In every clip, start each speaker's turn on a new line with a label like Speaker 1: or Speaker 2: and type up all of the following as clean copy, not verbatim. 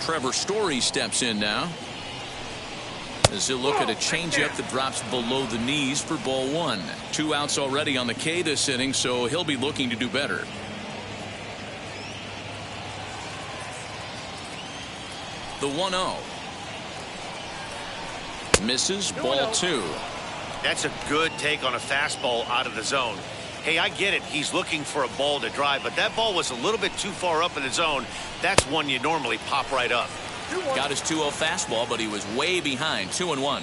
Speaker 1: Trevor Story steps in now, as he'll look at a changeup that drops below the knees for ball one. 2 outs already on the K this inning, so he'll be looking to do better. The 1-0. Misses, ball 2.
Speaker 2: That's a good take on a fastball out of the zone. Hey, I get it. He's looking for a ball to drive, but that ball was a little bit too far up in the zone. That's one you normally pop right up.
Speaker 1: Got his 2-0 fastball, but he was way behind. 2-1.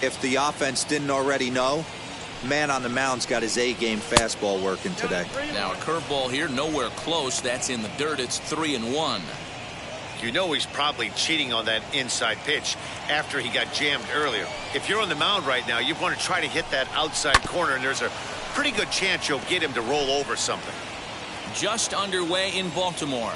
Speaker 3: If the offense didn't already know, man on the mound's got his A-game fastball working today.
Speaker 1: Now a curveball here, nowhere close. That's in the dirt. It's 3-1.
Speaker 2: You know he's probably cheating on that inside pitch after he got jammed earlier. If you're on the mound right now, you want to try to hit that outside corner, and there's a pretty good chance you'll get him to roll over something.
Speaker 1: Just underway in Baltimore.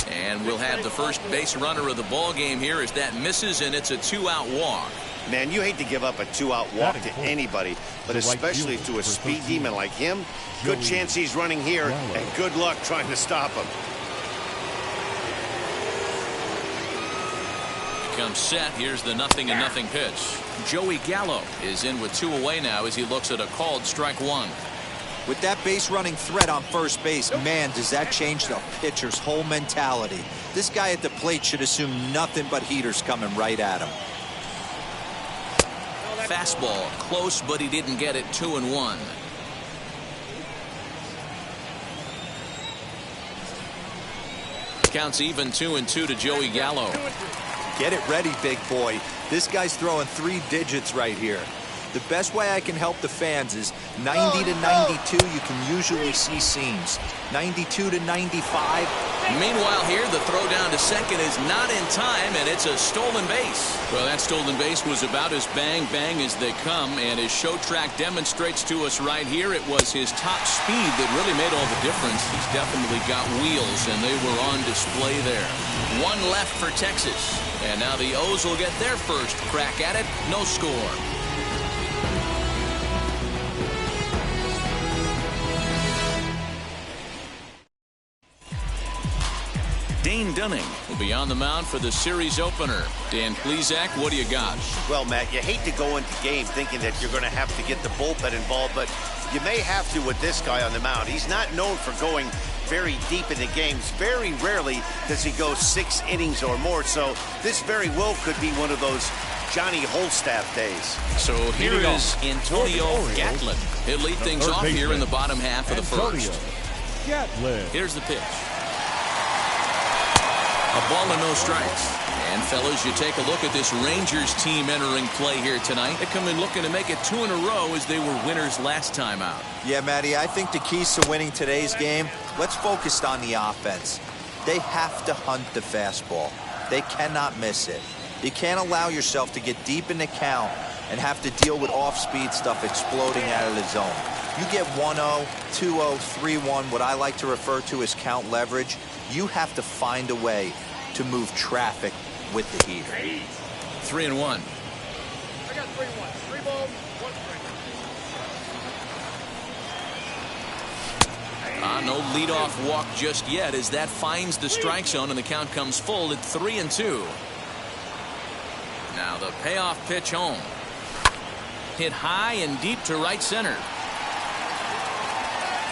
Speaker 1: And we'll have the first base runner of the ball game here as that misses, and it's a 2-out walk.
Speaker 2: Man, you hate to give up a 2-out walk to anybody, but especially to a speed demon like him. Good chance he's running here, and good luck trying to stop him.
Speaker 1: Comes set. Here's the 0-0 pitch. Joey Gallo is in with 2 away now as he looks at a called strike 1.
Speaker 3: With that base running threat on first base, man, does that change the pitcher's whole mentality. This guy at the plate should assume nothing but heaters coming right at him.
Speaker 1: Fastball close, but he didn't get it. 2-1. Counts even 2-2 to Joey Gallo.
Speaker 3: Get it ready, big boy. This guy's throwing 3 digits right here. The best way I can help the fans is 90 to 92. You can usually see seams. 92 to 95.
Speaker 1: Meanwhile here, the throw down to second is not in time, and it's a stolen base. Well, that stolen base was about as bang as they come, and as Show Track demonstrates to us right here, it was his top speed that really made all the difference. He's definitely got wheels, and they were on display there. 1 left for Texas, and now the O's will get their first crack at it. No score. Dane Dunning will be on the mound for the series opener. Dan Plesac, what do you got?
Speaker 2: Well, Matt, you hate to go into game thinking that you're going to have to get the bullpen involved, but you may have to with this guy on the mound. He's not known for going very deep into games. Very rarely does he go 6 innings or more, so this very well could be one of those Johnny Holstaff days.
Speaker 1: So here is Antonio Gatlin. He'll lead things off here in the bottom half of the first. Here's the pitch. A ball and no strikes. And fellas, you take a look at this Rangers team entering play here tonight. They come in looking to make it 2 in a row as they were winners last time out.
Speaker 3: Yeah, Matty, I think the keys to winning today's game, let's focus on the offense. They have to hunt the fastball. They cannot miss it. You can't allow yourself to get deep in the count and have to deal with off-speed stuff exploding out of the zone. You get 1-0, 2-0, 3-1, what I like to refer to as count leverage. You have to find a way to move traffic with the heater.
Speaker 1: 3-1.
Speaker 4: I got 3-1. 3 balls, 1 strike.
Speaker 1: No leadoff walk just yet as that finds the strike zone and the count comes full at 3-2. Now the payoff pitch home. Hit high and deep to right center.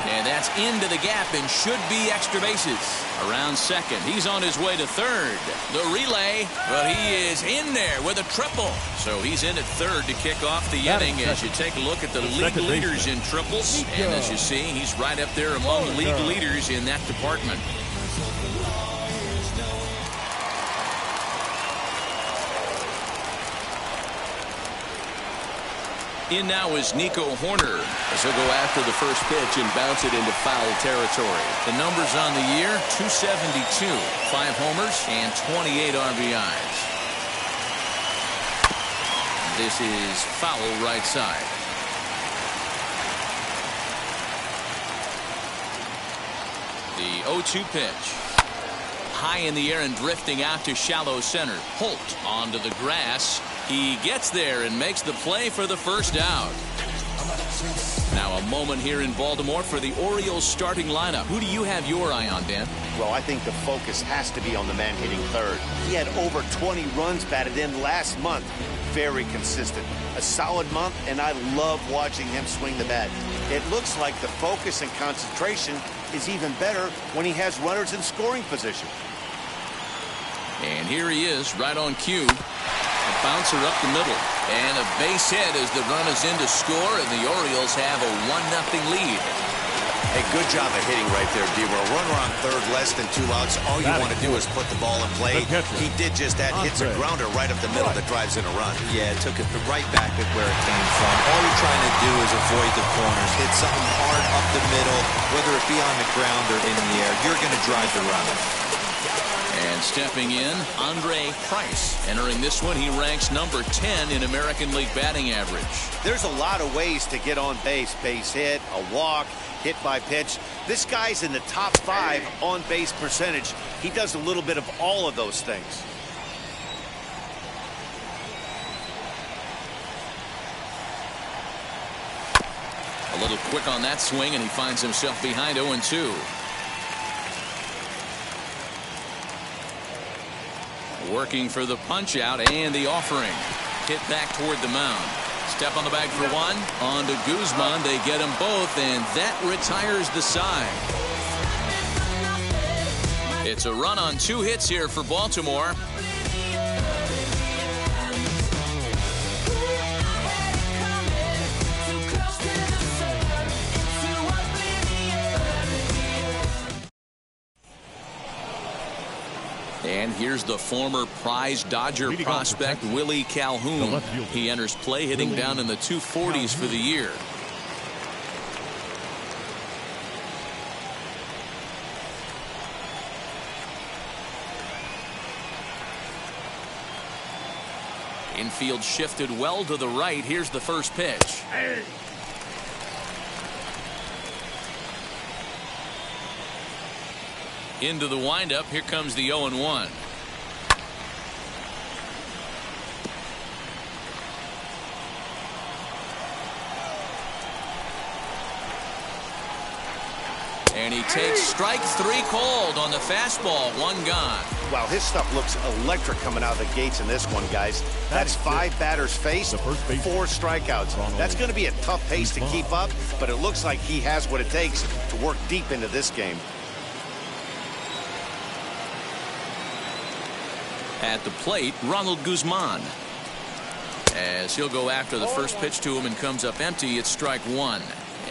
Speaker 1: And that's into the gap and should be extra bases. Around second. He's on his way to third. The relay, but he is in there with a triple. So he's in at third to kick off the inning as you take a look at the league leaders in triples. And as you see, he's right up there among league leaders in that department. In now is Nico Hoerner as he'll go after the first pitch and bounce it into foul territory. The numbers on the year, 272, 5 homers and 28 RBIs. This is foul right side. The 0-2 pitch. High in the air and drifting out to shallow center. Holt onto the grass. He gets there and makes the play for the first out. Now a A moment here in Baltimore for the Orioles starting lineup. Who do you have your eye on, Dan?
Speaker 2: Well, I think the focus has to be on the man hitting third. He had over 20 runs batted in last month. Very consistent. A solid month, and I love watching him swing the bat. It looks like the focus and concentration is even better when he has runners in scoring position.
Speaker 1: And here he is, right on cue. A bouncer up the middle. And a base hit as the run is in to score, and the Orioles have a 1-0 lead.
Speaker 2: Hey, good job of hitting right there, D-Roll. Runner on third, less than 2 outs. All you want to do is put the ball in play. He did just that. Hits a grounder right up the middle that drives in a run.
Speaker 3: Yeah, took it right back at where it came from. All you're trying to do is avoid the corners. Hit something hard up the middle, whether it be on the ground or in the air. You're going to drive the runner.
Speaker 1: And stepping in, Andre Price. Entering this one, he ranks number 10 in American League batting average.
Speaker 2: There's a lot of ways to get on base. Base hit, a walk, hit by pitch. This guy's in the top 5 on base percentage. He does a little bit of all of those things.
Speaker 1: A little quick on that swing, and he finds himself behind 0-2. Working for the punch out and the offering. Hit back toward the mound. Step on the bag for one. On to Guzman. They get them both, and that retires the side. It's a run on 2 hits here for Baltimore. And here's the former prize Dodger prospect Willie Calhoun. He enters play hitting down in the 240s for the year. Infield shifted well to the right. Here's the first pitch. Into the windup. Here comes the 0-1. And he takes strike 3 called on the fastball. 1 gone.
Speaker 2: Wow, his stuff looks electric coming out of the gates in this one, guys. That's 5 batters faced, 4 strikeouts. That's going to be a tough pace to keep up, but it looks like he has what it takes to work deep into this game.
Speaker 1: At the plate, Ronald Guzman. As he'll go after the first pitch to him and comes up empty, it's strike 1.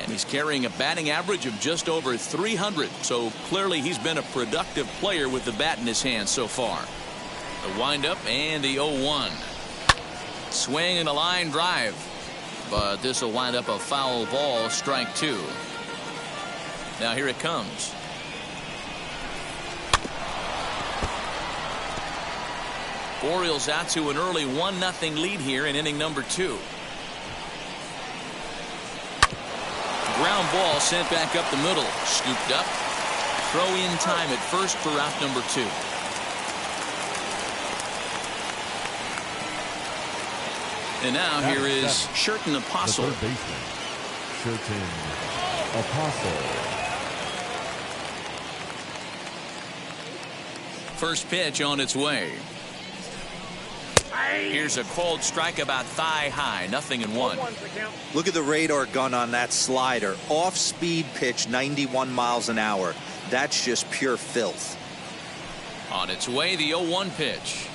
Speaker 1: And he's carrying a batting average of just over 300. So clearly he's been a productive player with the bat in his hand so far. The windup and the 0-1. Swing and a line drive. But this will wind up a foul ball, strike 2. Now here it comes. Orioles out to an early 1-0 lead here in inning number 2. Ground ball sent back up the middle. Scooped up. Throw in time at first for out number 2. And now here is Sherten Apostle.
Speaker 5: The third baseman, Sherten Apostle.
Speaker 1: First pitch on its way. Here's a cold strike about thigh high. 0-1.
Speaker 3: Look at the radar gun on that slider. Off speed pitch, 91 miles an hour. That's just pure filth.
Speaker 1: On its way, the 0-1 pitch.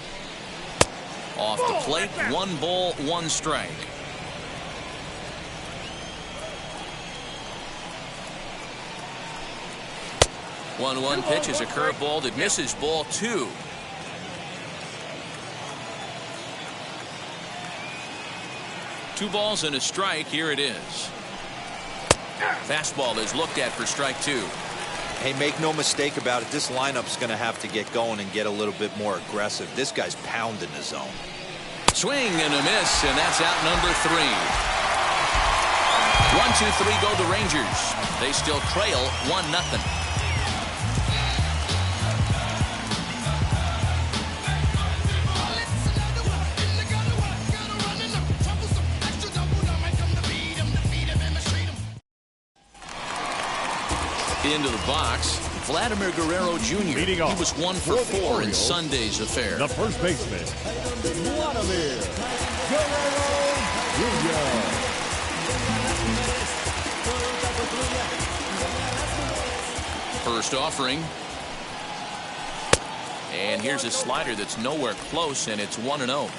Speaker 1: Off the plate, 1 ball, 1 strike. One 1 pitch is a curveball that misses, ball 2. Two balls and a strike. Here it is. Fastball is looked at for strike 2.
Speaker 3: Hey, make no mistake about it. This lineup's going to have to get going and get a little bit more aggressive. This guy's pounding the zone.
Speaker 1: Swing and a miss, and that's out number 3. 1-2-3 go the Rangers. They still trail 1-0. Into the box, Vladimir Guerrero Jr. He was 1 for 4 in Sunday's affair.
Speaker 5: The first baseman, Vladimir Guerrero Jr.
Speaker 1: First offering. And here's a slider that's nowhere close, and it's 1-0.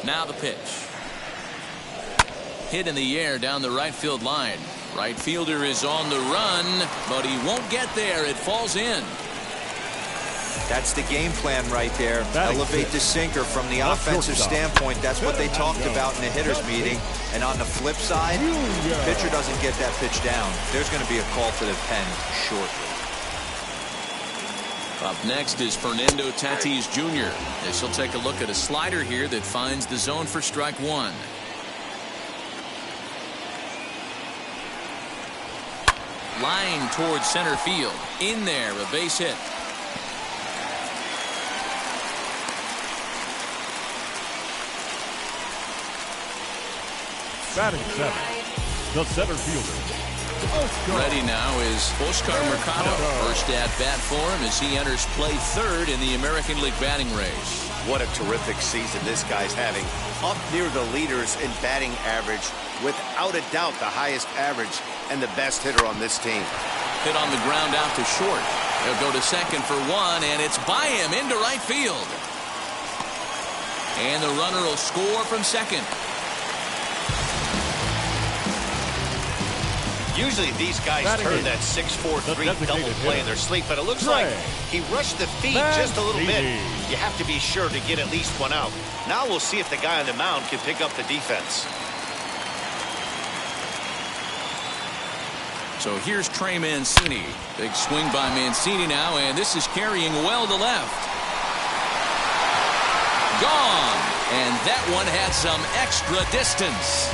Speaker 1: Now the pitch. Hit in the air down the right field line. Right fielder is on the run, but he won't get there. It falls in.
Speaker 3: That's the game plan right there. Elevate the sinker from the offensive standpoint. That's what they talked about in the hitters meeting. And on the flip side, the pitcher doesn't get that pitch down. There's going to be a call to the pen shortly.
Speaker 1: Up next is Fernando Tatis Jr. This will take a look at a slider here that finds the zone for strike one. Line towards center field. In there, a base hit.
Speaker 5: Batting seventh, the center fielder.
Speaker 1: Ready now is Oscar Mercado. First at bat for him as he enters play third in the American League batting race.
Speaker 2: What a terrific season this guy's having. Up near the leaders in batting average, without a doubt the highest average and the best hitter on this team.
Speaker 1: hit on the ground out to short. He'll go to second for one, and it's by him into right field. And the runner will score from second.
Speaker 2: Usually these guys turn that 6-4-3 double play in their sleep, but it looks like he rushed the feet just a little bit. You have to be sure to get at least one out. Now we'll see if the guy on the mound can pick up the defense.
Speaker 1: So here's Trey Mancini. Big swing by Mancini now, and this is carrying well to left. Gone, and that one had some extra distance.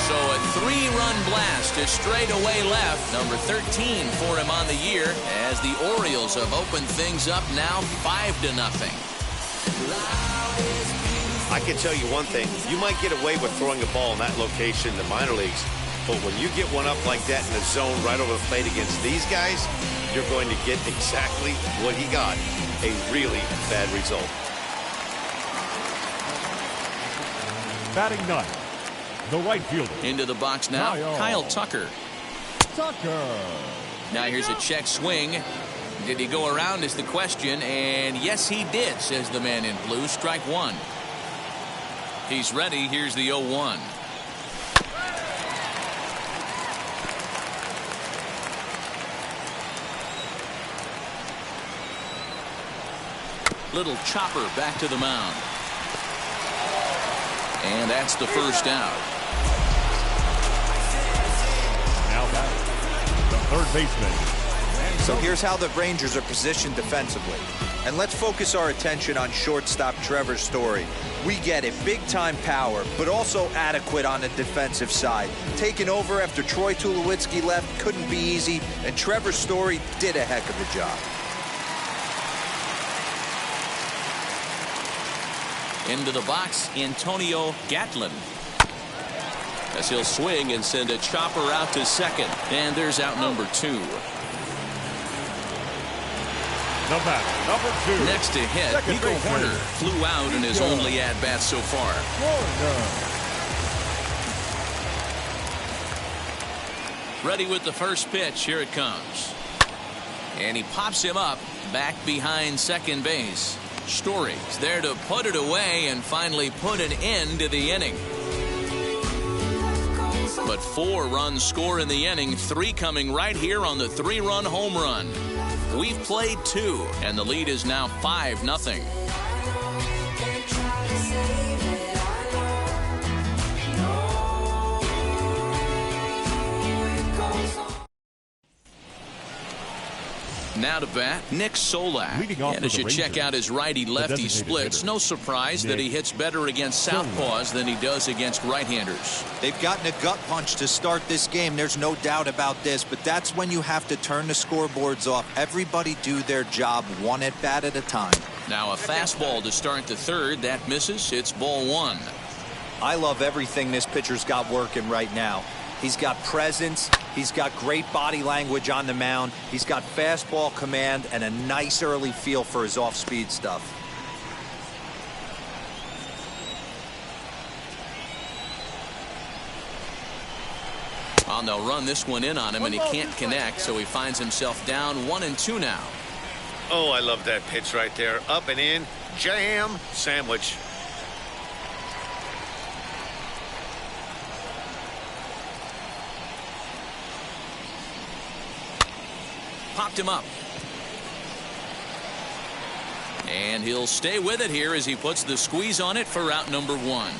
Speaker 1: So a 3-run blast to straightaway left. Number 13 for him on the year as the Orioles have opened things up now 5-0.
Speaker 2: I can tell you one thing. You might get away with throwing a ball in that location in the minor leagues, but when you get one up like that in the zone right over the plate against these guys, you're going to get exactly what he got, a really bad result.
Speaker 5: Batting ninth, the right fielder.
Speaker 1: Into the box now, Kyle Tucker.
Speaker 5: Tucker.
Speaker 1: Now here's a check swing. Did he go around is the question, and yes he did, says the man in blue. Strike one. He's ready. Here's the 0-1. Little chopper back to the mound. And that's the first out.
Speaker 5: Now batting, the third baseman.
Speaker 3: So here's how the Rangers are positioned defensively. And let's focus our attention on shortstop Trevor Story. We get it, big-time power, but also adequate on the defensive side. Taking over after Troy Tulowitzki left couldn't be easy, and Trevor Story did a heck of a job.
Speaker 1: Into the box, Antonio Gatlin. As he'll swing and send a chopper out to second. And there's out number 2.
Speaker 5: The batter, number 2.
Speaker 1: Next to hit, Nico Hoerner flew out in his only at-bat so far. Ready with the first pitch. Here it comes. And he pops him up back behind second base. Story's there to put it away and finally put an end to the inning. But 4 runs score in the inning, 3 coming right here on the 3-run home run. We've played 2, and the lead is now 5-0. Now to bat, Nick Solak. And as you check out his righty-lefty splits, no surprise that he hits better against southpaws than he does against right-handers.
Speaker 3: They've gotten a gut punch to start this game. There's no doubt about this, but that's when you have to turn the scoreboards off. Everybody do their job one at bat at a time.
Speaker 1: Now a fastball to start the third. That misses. It's ball 1.
Speaker 3: I love everything this pitcher's got working right now. He's got presence. He's got great body language on the mound. He's got fastball command and a nice early feel for his off-speed stuff.
Speaker 1: And they'll run this one in on him, and he can't connect, so he finds himself down 1-2 now.
Speaker 2: Oh, I love that pitch right there. Up and in, jam, sandwich.
Speaker 1: Popped him up. And he'll stay with it here as he puts the squeeze on it for out number 1.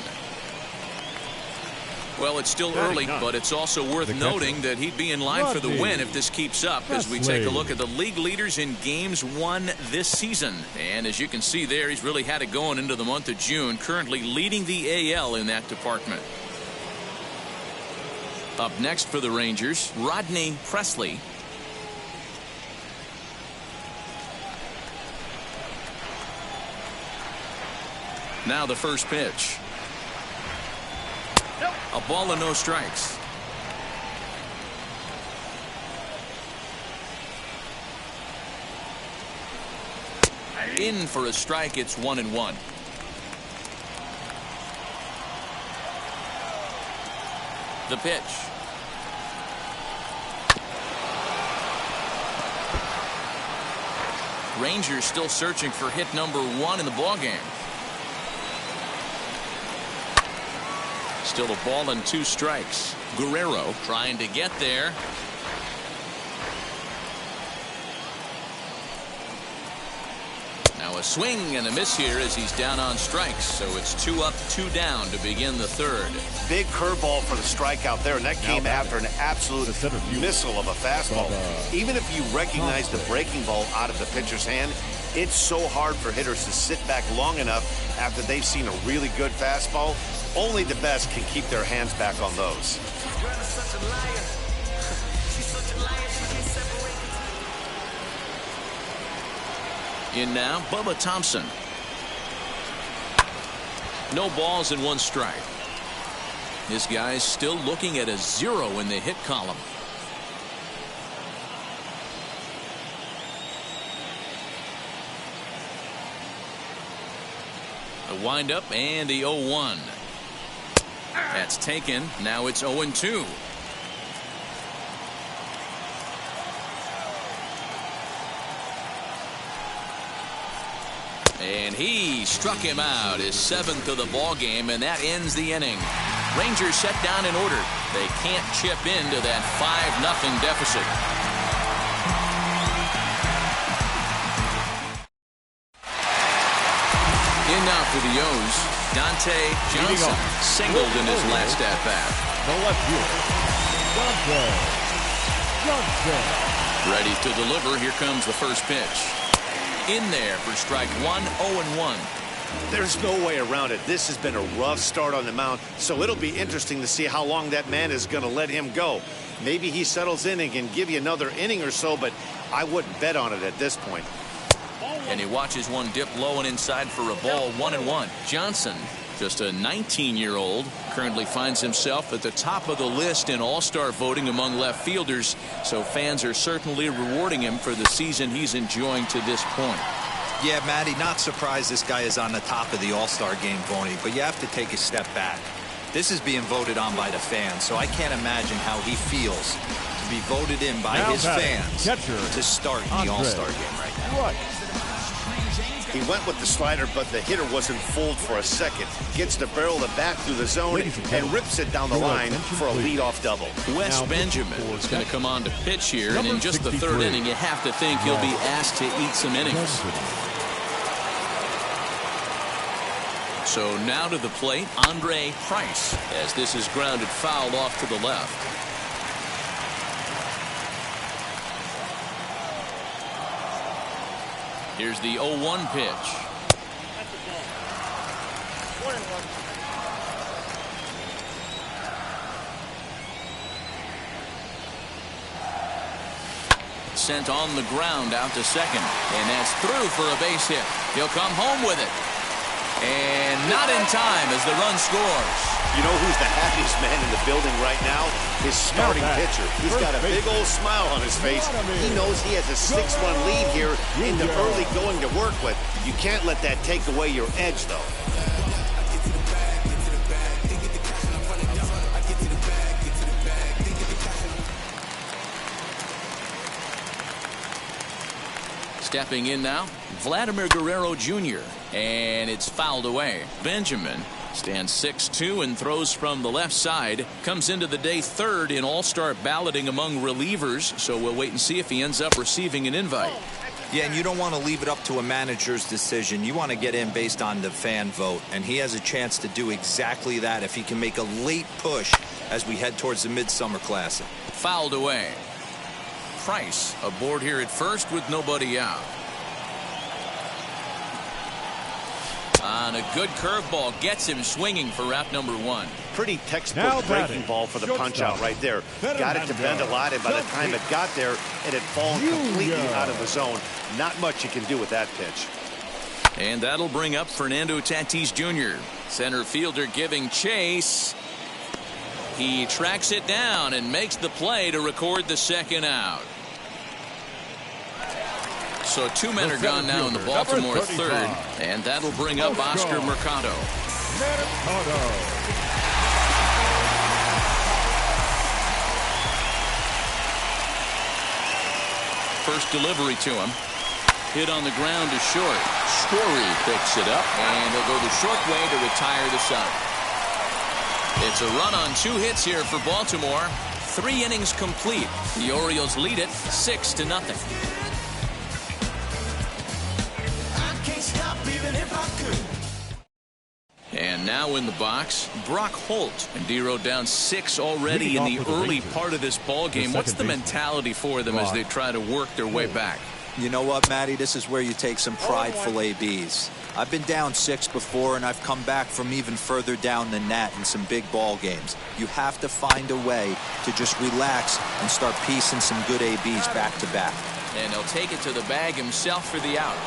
Speaker 1: Well, it's still early, but it's also worth noting that he'd be in line for the win if this keeps up as we take a look at the league leaders in games won this season. And as you can see there, he's really had it going into the month of June, currently leading the AL in that department. Up next for the Rangers, Rodney Presley. Now the first pitch. A ball and no strikes. In for a strike. It's 1-1. the pitch. Rangers still searching for hit number 1 in the ballgame. Still a ball and 2 strikes. Guerrero trying to get there. Now a swing and a miss here as he's down on strikes. So it's 2 up, 2 down to begin the third.
Speaker 2: Big curveball for the strikeout there, and that came after an absolute missile of a fastball. Even if you recognize the breaking ball out of the pitcher's hand, it's so hard for hitters to sit back long enough after they've seen a really good fastball. Only the best can keep their hands back on those.
Speaker 1: In now, Bubba Thompson. No balls and 1 strike. This guy's still looking at a 0 in the hit column. A windup and the 0-1. That's taken. Now it's 0-2. And he struck him out, his 7th of the ball game, and that ends the inning. Rangers set down in order. They can't chip into that 5-0 deficit. In now for the O's, Dante Johnson singled in his last at-bat.
Speaker 5: The left fielder, Dante Johnson.
Speaker 1: Ready to deliver. Here comes the first pitch. In there for strike 1, 0-1.
Speaker 2: There's no way around it. This has been a rough start on the mound, so it'll be interesting to see how long that man is going to let him go. Maybe he settles in and can give you another inning or so, but I wouldn't bet on it at this point.
Speaker 1: And he watches one dip low and inside for a ball. 1-1. Johnson, just a 19-year-old, currently finds himself at the top of the list in all-star voting among left fielders, so fans are certainly rewarding him for the season he's enjoying to this point.
Speaker 3: Yeah, Matty, not surprised this guy is on the top of the all-star game voting, but you have to take a step back. This is being voted on by the fans, so I can't imagine how he feels to be voted in by his fans to start in the all-star game right now.
Speaker 2: He went with the slider, but the hitter wasn't fooled for a second. Gets the barrel of the bat through the zone and rips it down the line for a leadoff double.
Speaker 1: Wes Benjamin is going to come on to pitch here, and in just the 3rd inning, you have to think he'll be asked to eat some innings. So now to the plate, Andre Price, as this is grounded foul off to the left. Here's the 0-1 pitch. Sent on the ground out to second, and that's through for a base hit. He'll come home with it, and not in time as the run scores.
Speaker 2: You know who's the happiest man in the building right now? His starting pitcher. He's got a big old smile on his face. He knows he has a 6-run lead here in the early going to work with. You can't let that take away your edge, though.
Speaker 1: Stepping in now, Vladimir Guerrero Jr., and it's fouled away. Benjamin stands 6'2" and throws from the left side. Comes into the day 3rd in all-star balloting among relievers, so we'll wait and see if he ends up receiving an invite.
Speaker 3: Yeah, and you don't want to leave it up to a manager's decision. You want to get in based on the fan vote, and he has a chance to do exactly that if he can make a late push as we head towards the Midsummer Classic.
Speaker 1: Fouled away. Price aboard here at first with nobody out. On a good curveball gets him swinging for route number 1.
Speaker 2: Pretty textbook breaking ball for the punch out right there. Got it to bend a lot, and by the time it got there, it had fallen completely out of the zone. Not much you can do with that pitch.
Speaker 1: And that'll bring up Fernando Tatis Jr. Center fielder giving chase. He tracks it down and makes the play to record the second out. So 2 men are gone now in the Baltimore 3rd, and that'll bring up Oscar Mercado. first delivery to him. Hit on the ground to short. Story picks it up, and he'll go the short way to retire the side. It's a run on 2 hits here for Baltimore. 3 innings complete. The Orioles lead it 6-0. And now in the box, Brock Holt. And Dero down 6 already in the early part of this ball game. What's the mentality for them as they try to work their way back?
Speaker 3: You know what, Matty? This is where you take some prideful ABs. I've been down 6 before, and I've come back from even further down than that in some big ball games. You have to find a way to just relax and start piecing some good ABs back to back.
Speaker 1: And he'll take it to the bag himself for the out.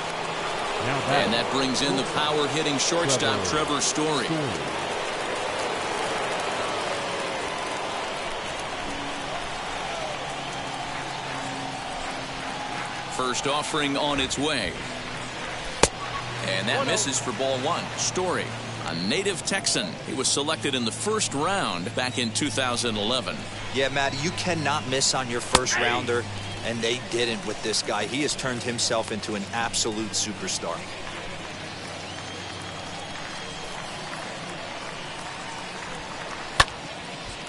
Speaker 1: And that brings in the power-hitting shortstop, Trevor Story. First offering on its way. And that misses for ball 1. Story, a native Texan. He was selected in the first round back in 2011.
Speaker 3: Yeah, Matty, you cannot miss on your first rounder. And they didn't with this guy. He has turned himself into an absolute superstar.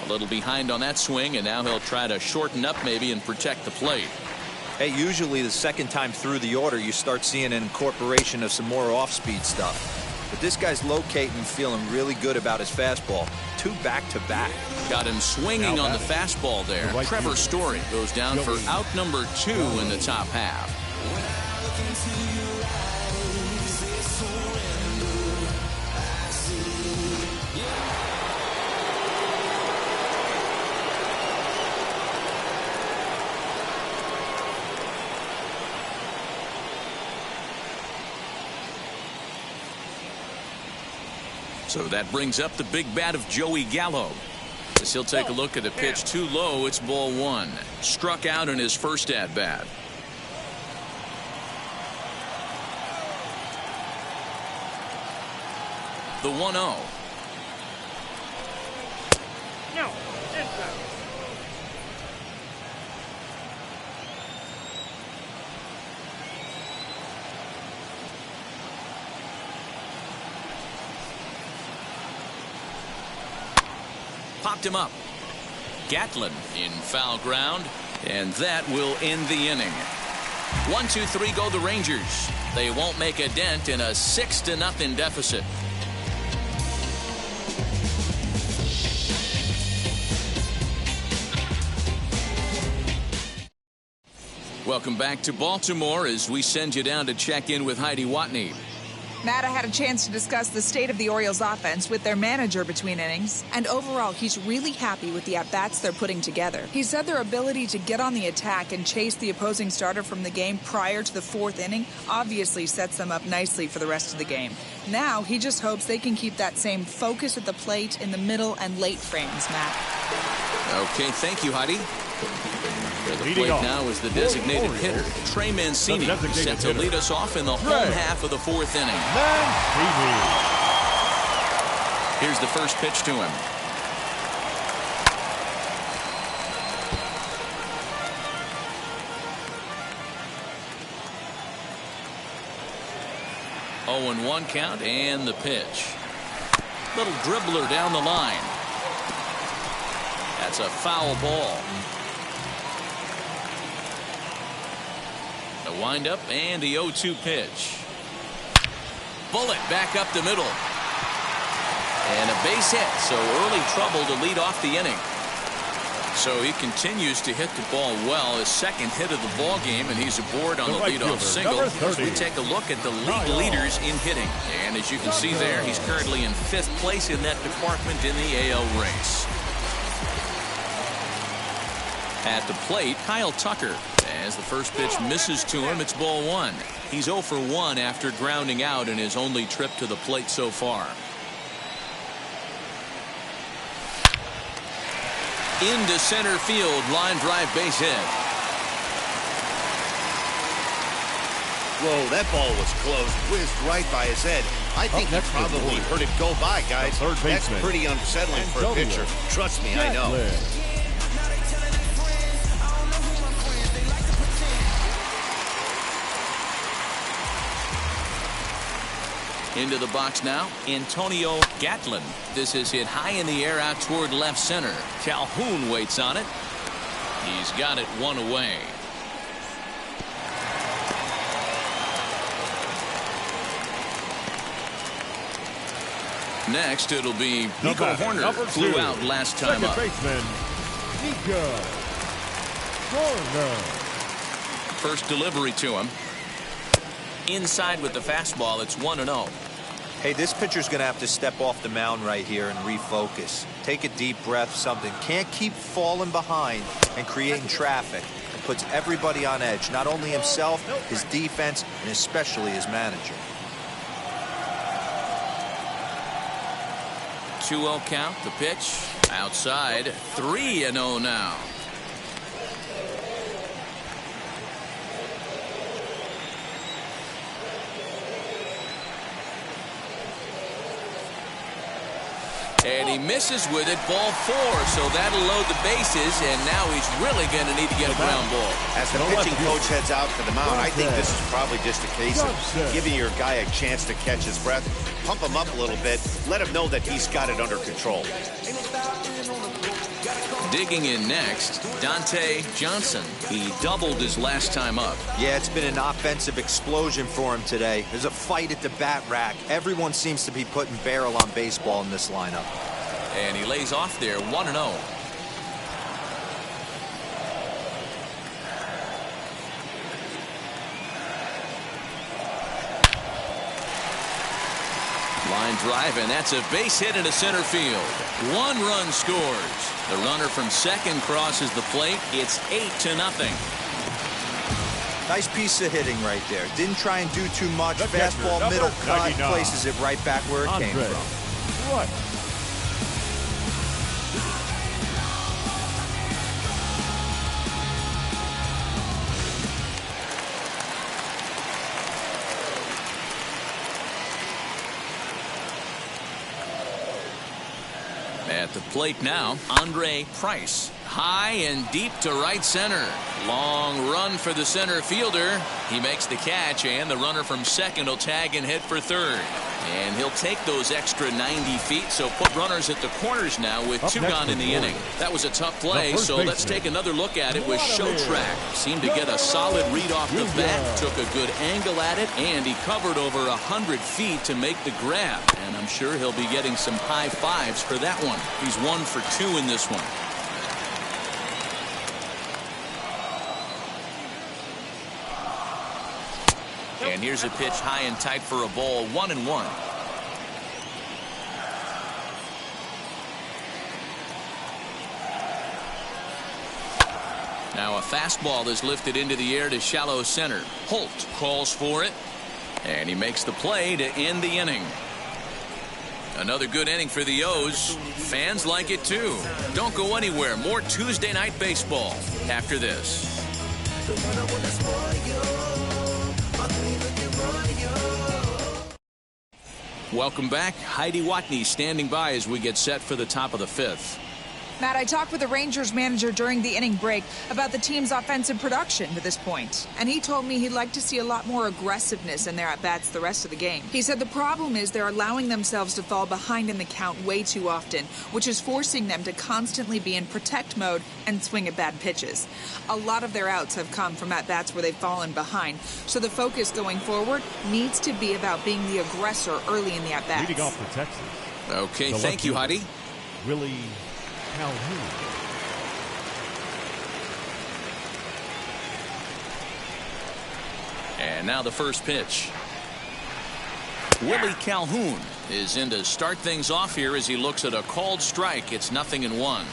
Speaker 1: A little behind on that swing, and now he'll try to shorten up maybe and protect the plate.
Speaker 3: Hey, usually the second time through the order, you start seeing an incorporation of some more off-speed stuff. But this guy's locating, feeling really good about his fastball. 2 back-to-back.
Speaker 1: Got him swinging on the fastball there. Trevor Story goes down for out number 2 in the top half. So that brings up the big bat of Joey Gallo. As he'll take a look at a pitch too low, it's ball 1. Struck out in his first at-bat. The 1-0.
Speaker 4: No, inbound.
Speaker 1: Popped him up. Gatlin in foul ground, and that will end the inning. 1-2-3 go the Rangers. They won't make a dent in a 6-0 deficit. Welcome back to Baltimore as we send you down to check in with Heidi Watney.
Speaker 6: Matt, I had a chance to discuss the state of the Orioles offense with their manager between innings, and overall he's really happy with the at-bats they're putting together. He said their ability to get on the attack and chase the opposing starter from the game prior to the 4th inning obviously sets them up nicely for the rest of the game. Now he just hopes they can keep that same focus at the plate in the middle and late frames, Matt.
Speaker 1: Okay, thank you, Heidi. The plate now is the designated hitter, Trey Mancini, set to lead us off in the home half of the 4th inning. Here's the first pitch to him. Oh, and 1 count, and the pitch. Little dribbler down the line. That's a foul ball. The windup and the 0-2 pitch. Bullet back up the middle. And a base hit, so early trouble to lead off the inning. So he continues to hit the ball well, his 2nd hit of the ball game, and he's aboard on the leadoff single. As we take a look at the league leaders in hitting. And as you can see there, he's currently in 5th place in that department in the AL race. At the plate, Kyle Tucker. As the first pitch misses to him, it's ball 1. He's 0 for 1 after grounding out in his only trip to the plate so far. Into center field, line drive base hit.
Speaker 2: Whoa, that ball was close, whizzed right by his head. I think he probably heard it go by, guys. That's pretty unsettling for a pitcher. Trust me, I know.
Speaker 1: Into the box now, Antonio Gatlin. This is hit high in the air out toward left center. Calhoun waits on it. He's got it one away. Next, it'll be Nico Horner. Flew out last time up.
Speaker 5: Baseman, Nico Horner.
Speaker 1: First delivery to him. Inside with the fastball. It's 1-0.
Speaker 3: Hey, this pitcher's going to have to step off the mound right here and refocus. Take a deep breath, something. Can't keep falling behind and creating traffic. It puts everybody on edge, not only himself, his defense, and especially his manager.
Speaker 1: 2-0 count. The pitch outside. 3-0 now. And he misses with it. Ball 4. So that'll load the bases. And now he's really going to need to get a ground ball.
Speaker 2: As the pitching coach heads out to the mound, I think this is probably just a case of giving your guy a chance to catch his breath. Pump him up a little bit. Let him know that he's got it under control.
Speaker 1: Digging in next, Dante Johnson. He doubled his last time up.
Speaker 3: Yeah, it's been an offensive explosion for him today. There's a fight at the bat rack. Everyone seems to be putting barrel on baseball in this lineup.
Speaker 1: And he lays off there, 1-0. Line drive, and that's a base hit into center field. 1 run scores. The runner from second crosses the plate. It's 8-0.
Speaker 3: Nice piece of hitting right there. Didn't try and do too much. Fastball, middle cut, places it right back where it came from.
Speaker 5: Right.
Speaker 1: At the plate now, Andre Price. High and deep to right center. Long run for the center fielder. He makes the catch, and the runner from second will tag and hit for third. And he'll take those extra 90 feet, so put runners at the corners now with 2 gone in the inning. That was a tough play, so let's take another look at it with Showtrack. Seemed to get a solid read off the bat, took a good angle at it, and he covered over 100 feet to make the grab. And I'm sure he'll be getting some high fives for that one. He's 1 for 2 in this one. And here's a pitch high and tight for a ball, 1-1. Now a fastball is lifted into the air to shallow center. Holt calls for it, and he makes the play to end the inning. Another good inning for the O's. Fans like it too. Don't go anywhere. More Tuesday Night Baseball after this. Welcome back. Heidi Watney standing by as we get set for the top of the 5th.
Speaker 6: Matt, I talked with the Rangers manager during the inning break about the team's offensive production to this point, and he told me he'd like to see a lot more aggressiveness in their at-bats the rest of the game. He said the problem is they're allowing themselves to fall behind in the count way too often, which is forcing them to constantly be in protect mode and swing at bad pitches. A lot of their outs have come from at-bats where they've fallen behind, so the focus going forward needs to be about being the aggressor early in the at-bats.
Speaker 5: Leading off for Texas.
Speaker 1: Okay, thank you, Heidi.
Speaker 5: Willie Calhoun.
Speaker 1: And now the first pitch. Willie Calhoun is in to start things off here as he looks at a called strike. It's 0-1.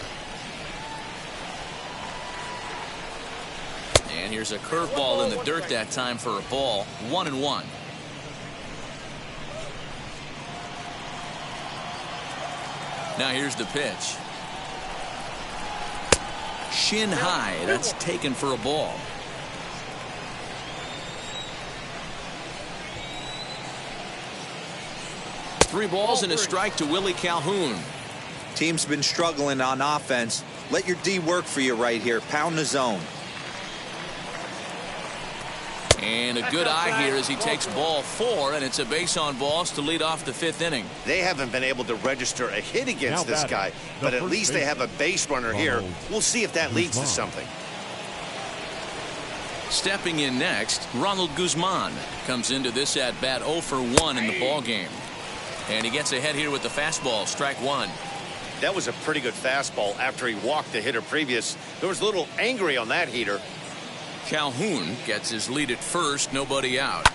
Speaker 1: And here's a curveball in the dirt that time for a ball, 1-1. Now here's the pitch. Shin high. That's taken for a ball. Three balls and a strike to Willie Calhoun.
Speaker 3: Team's been struggling on offense. Let your D work for you right here. Pound the zone.
Speaker 1: And a good eye here as he takes ball 4, and it's a base on balls to lead off the 5th inning.
Speaker 2: They haven't been able to register a hit against this guy, but at least they have a base runner here. We'll see if that leads to something.
Speaker 1: Stepping in next, Ronald Guzman comes into this at bat 0 for 1 in the ball game. And he gets ahead here with the fastball, strike 1.
Speaker 2: That was a pretty good fastball after he walked the hitter previous. There was a little angry on that heater.
Speaker 1: Calhoun gets his lead at first, nobody out.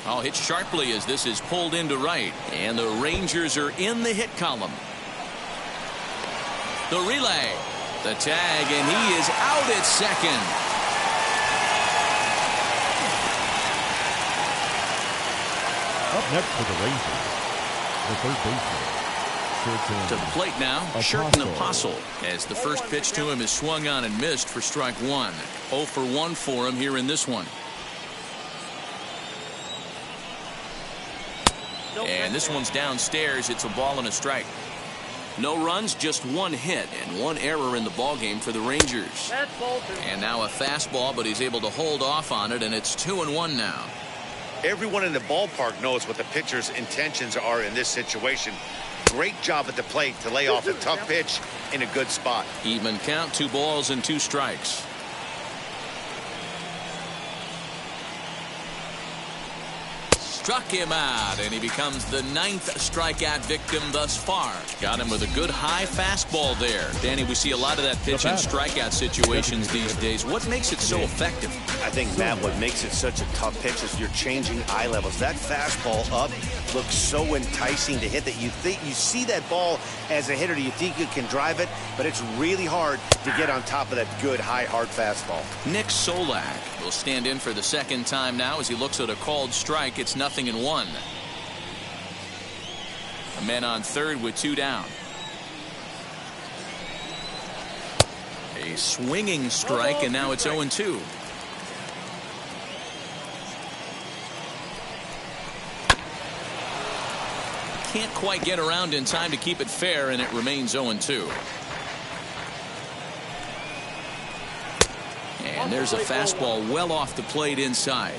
Speaker 1: I'll hit sharply as this is pulled into right. And the Rangers are in the hit column. The relay, the tag, and he is out at second.
Speaker 5: Up next for the Rangers, the third baseman.
Speaker 1: To the plate now, Sherten Apostle, as the first pitch to him is swung on and missed for strike 1. 0 for 1 for him here in this one. And this one's downstairs. It's a ball and a strike. No runs, just 1 hit and 1 error in the ballgame for the Rangers. And now a fastball, but he's able to hold off on it, and it's 2-1 now.
Speaker 2: Everyone in the ballpark knows what the pitcher's intentions are in this situation. Great job at the plate to lay off a tough pitch in a good spot.
Speaker 1: Even count, 2 balls and 2 strikes. Struck him out, and he becomes the 9th strikeout victim thus far. Got him with a good high fastball there. Danny, we see a lot of that pitch in strikeout situations these days. What makes it so effective?
Speaker 2: I think, Matt, what makes it such a tough pitch is you're changing eye levels. That fastball up looks so enticing to hit that you see that ball as a hitter, you think you can drive it, but it's really hard to get on top of that good high hard fastball.
Speaker 1: Nick Solak will stand in for the second time now as he looks at a called strike. It's 0-1. A man on third with 2 down. A swinging strike, and now it's 0-2. Can't quite get around in time to keep it fair, and it remains 0-2. And there's a fastball well off the plate inside.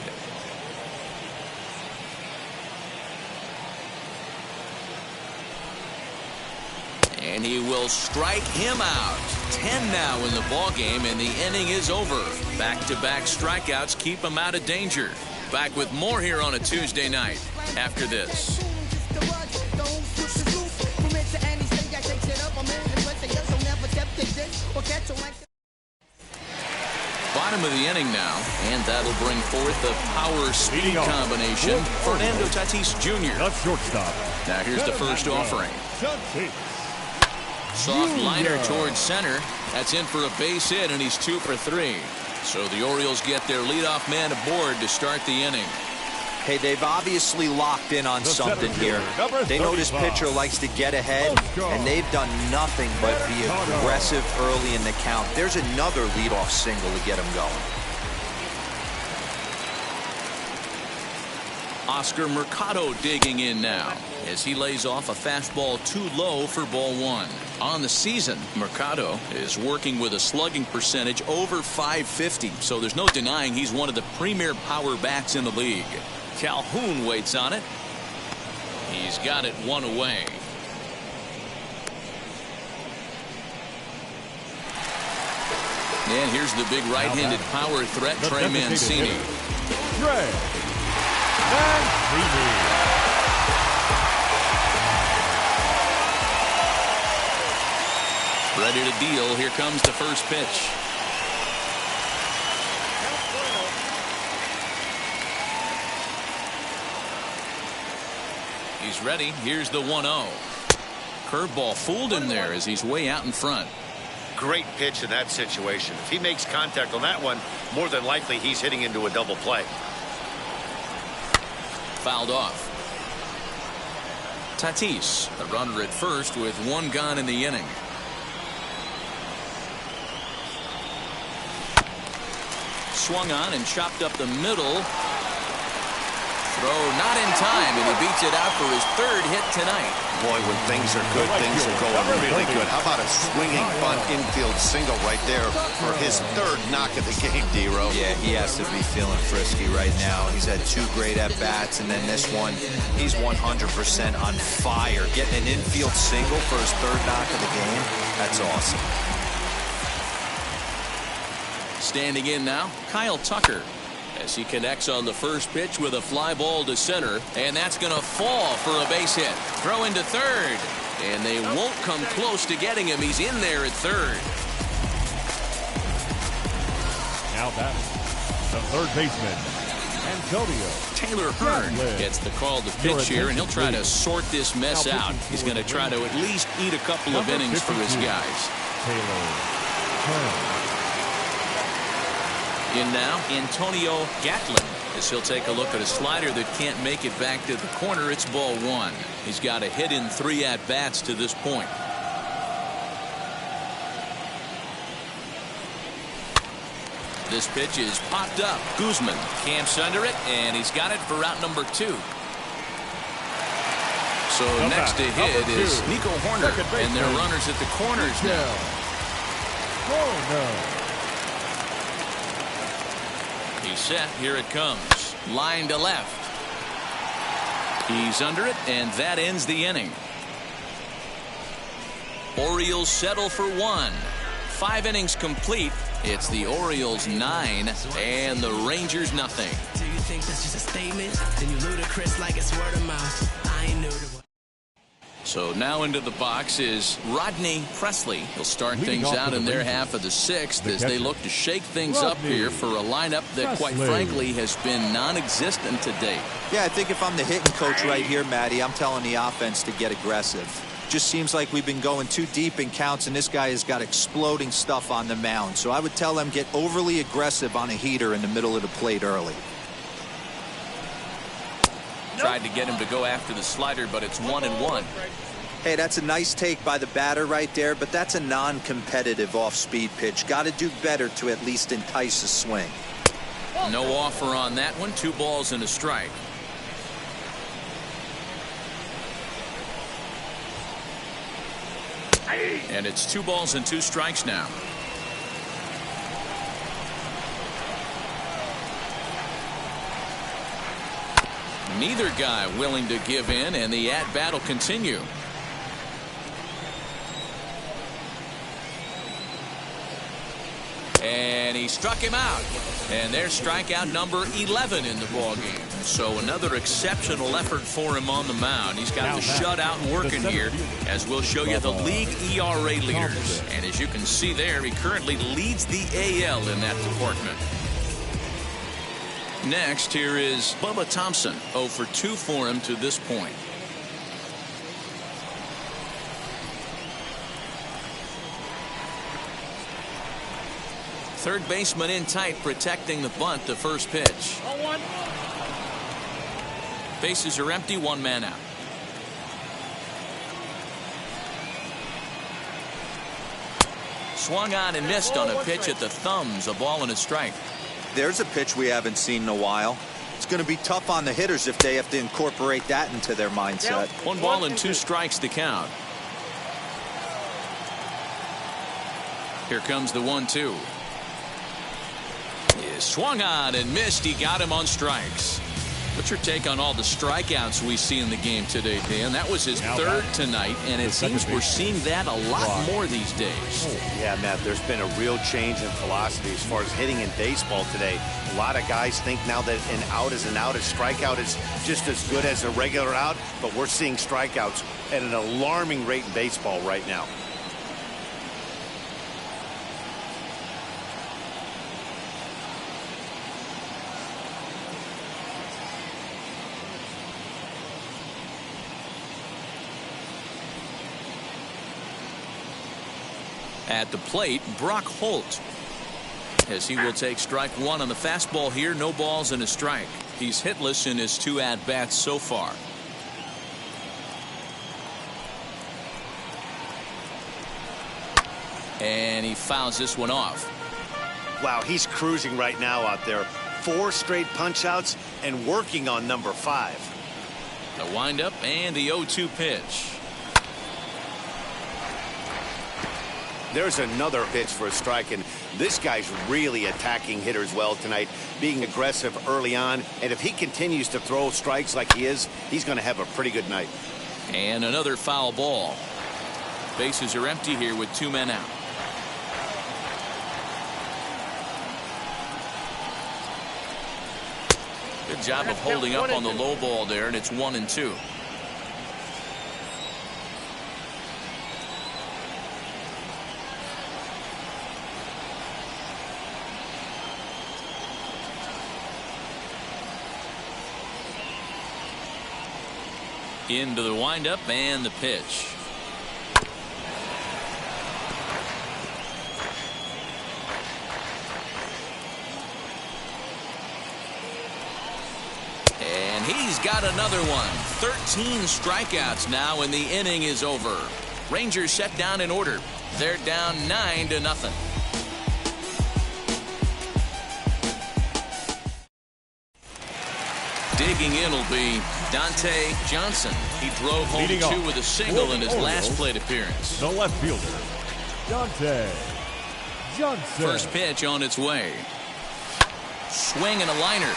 Speaker 1: And he will strike him out. 10 now in the ball game, and the inning is over. Back-to-back strikeouts keep him out of danger. Back with more here on a Tuesday night after this. Bottom of the inning now, and that'll bring forth the power-speed combination. Fernando Tatis Jr.
Speaker 5: The shortstop.
Speaker 1: Now here's the first offering. Soft liner towards center. That's in for a base hit, and he's 2 for 3. So the Orioles get their leadoff man aboard to start the inning.
Speaker 3: Hey, they've obviously locked in on something here. They know this pitcher likes to get ahead, and they've done nothing but be aggressive early in the count. There's another leadoff single to get him going.
Speaker 1: Oscar Mercado digging in now as he lays off a fastball too low for ball 1. On the season, Mercado is working with a slugging percentage over .550, so there's no denying he's one of the premier power bats in the league. Calhoun waits on it. He's got it 1 away. And here's the big right-handed power threat, Trey Mancini.
Speaker 5: Trey Mancini.
Speaker 1: Ready to deal. Here comes the first pitch. He's ready. Here's the 1-0. Curveball fooled him there as he's way out in front.
Speaker 2: Great pitch in that situation. If he makes contact on that one, more than likely he's hitting into a double play.
Speaker 1: Fouled off. Tatis, the runner at first with 1 gone in the inning. Swung on and chopped up the middle. throw not in time, and he beats it out for his third hit tonight.
Speaker 2: Boy, when things are good, things are going really good. How about a swinging bunt infield single right there for his third knock of the game, D-Row?
Speaker 3: Yeah, he has to be feeling frisky right now. He's had 2 great at-bats, and then this one, he's 100% on fire. Getting an infield single for his third knock of the game, that's awesome.
Speaker 1: Standing in now, Kyle Tucker, as he connects on the first pitch with a fly ball to center, and that's going to fall for a base hit. Throw into third, and they won't come close to getting him. He's in there at third.
Speaker 5: Now batting, the third baseman, Antonio
Speaker 1: Taylor Hearn gets the call to pitch here, and he'll try to sort this mess out. He's going to try to at least eat a couple of innings for his guys.
Speaker 5: Taylor Hearn.
Speaker 1: In now, Antonio Gatlin, as he'll take a look at a slider that can't make it back to the corner. It's ball 1. He's got a hit in 3 at-bats to this point. This pitch is popped up. Guzman camps under it, and he's got it for out number 2. So next to hit is Nico Horner, and their runners at the corners now. He's set. Here it comes. Line to left. He's under it, and that ends the inning. Orioles settle for 1. 5 innings complete. It's the Orioles 9 and the Rangers nothing.
Speaker 7: Do you think that's just a statement? Then you ludicrous like it's word of mouth. I ain't new to it.
Speaker 1: So now into the box is Rodney Presley. He'll start things out in their half of the 6th as they look to shake things up here for a lineup that, quite frankly, has been non-existent to date.
Speaker 3: Yeah, I think if I'm the hitting coach right here, Matty, I'm telling the offense to get aggressive. Just seems like we've been going too deep in counts, and this guy has got exploding stuff on the mound. So I would tell them get overly aggressive on a heater in the middle of the plate early.
Speaker 1: Tried to get him to go after the slider, but it's 1-1.
Speaker 3: Hey, that's a nice take by the batter right there, but that's a non-competitive off-speed pitch. Got to do better to at least entice a swing.
Speaker 1: No offer on that one. 2 balls and a strike. And it's 2 balls and 2 strikes now. Neither guy willing to give in, and the at-bat will continue. And he struck him out. And there's strikeout number 11 in the ballgame. So another exceptional effort for him on the mound. He's got the shutout working here, as we'll show you the league ERA leaders. And as you can see there, he currently leads the AL in that department. Next, here is Bubba Thompson. 0 for 2 for him to this point. Third baseman in tight, protecting the bunt, the first pitch.
Speaker 4: 0-1.
Speaker 1: Bases are empty, 1 man out. Swung on and missed on a pitch at the thumbs, a ball and a strike.
Speaker 3: There's a pitch we haven't seen in a while. It's going to be tough on the hitters if they have to incorporate that into their mindset.
Speaker 1: 1 ball and 2 strikes to count. Here comes the 1-2. He swung on and missed. He got him on strikes. What's your take on all the strikeouts we see in the game today, Dan? That was his third tonight, and it seems we're seeing that a lot more these days.
Speaker 2: Yeah, Matt, there's been a real change in philosophy as far as hitting in baseball today. A lot of guys think now that an out is an out, a strikeout is just as good as a regular out, but we're seeing strikeouts at an alarming rate in baseball right now.
Speaker 1: At the plate, Brock Holt, as he will take strike 1 on the fastball here. No balls and a strike. He's hitless in his 2 at-bats so far. And he fouls this one off.
Speaker 2: Wow, he's cruising right now out there. 4 straight punch outs. and working on number 5.
Speaker 1: The windup and the 0-2 pitch.
Speaker 2: There's another pitch for a strike, and this guy's really attacking hitters well tonight, being aggressive early on, and if he continues to throw strikes like he is, he's going to have a pretty good night.
Speaker 1: And another foul ball. Bases are empty here with 2 men out. Good job of holding up on the low ball there, and it's 1-2. Into the windup and the pitch. And he's got another one. 13 strikeouts now, and the inning is over. Rangers set down in order. They're down 9-0. Digging in will be Dante Johnson. He drove home
Speaker 5: Leading
Speaker 1: 2
Speaker 5: off
Speaker 1: with a single
Speaker 5: for
Speaker 1: in
Speaker 5: the
Speaker 1: his last
Speaker 5: Orioles,
Speaker 1: plate appearance.
Speaker 5: the left fielder, Dante Johnson.
Speaker 1: First pitch on its way. Swing and a liner.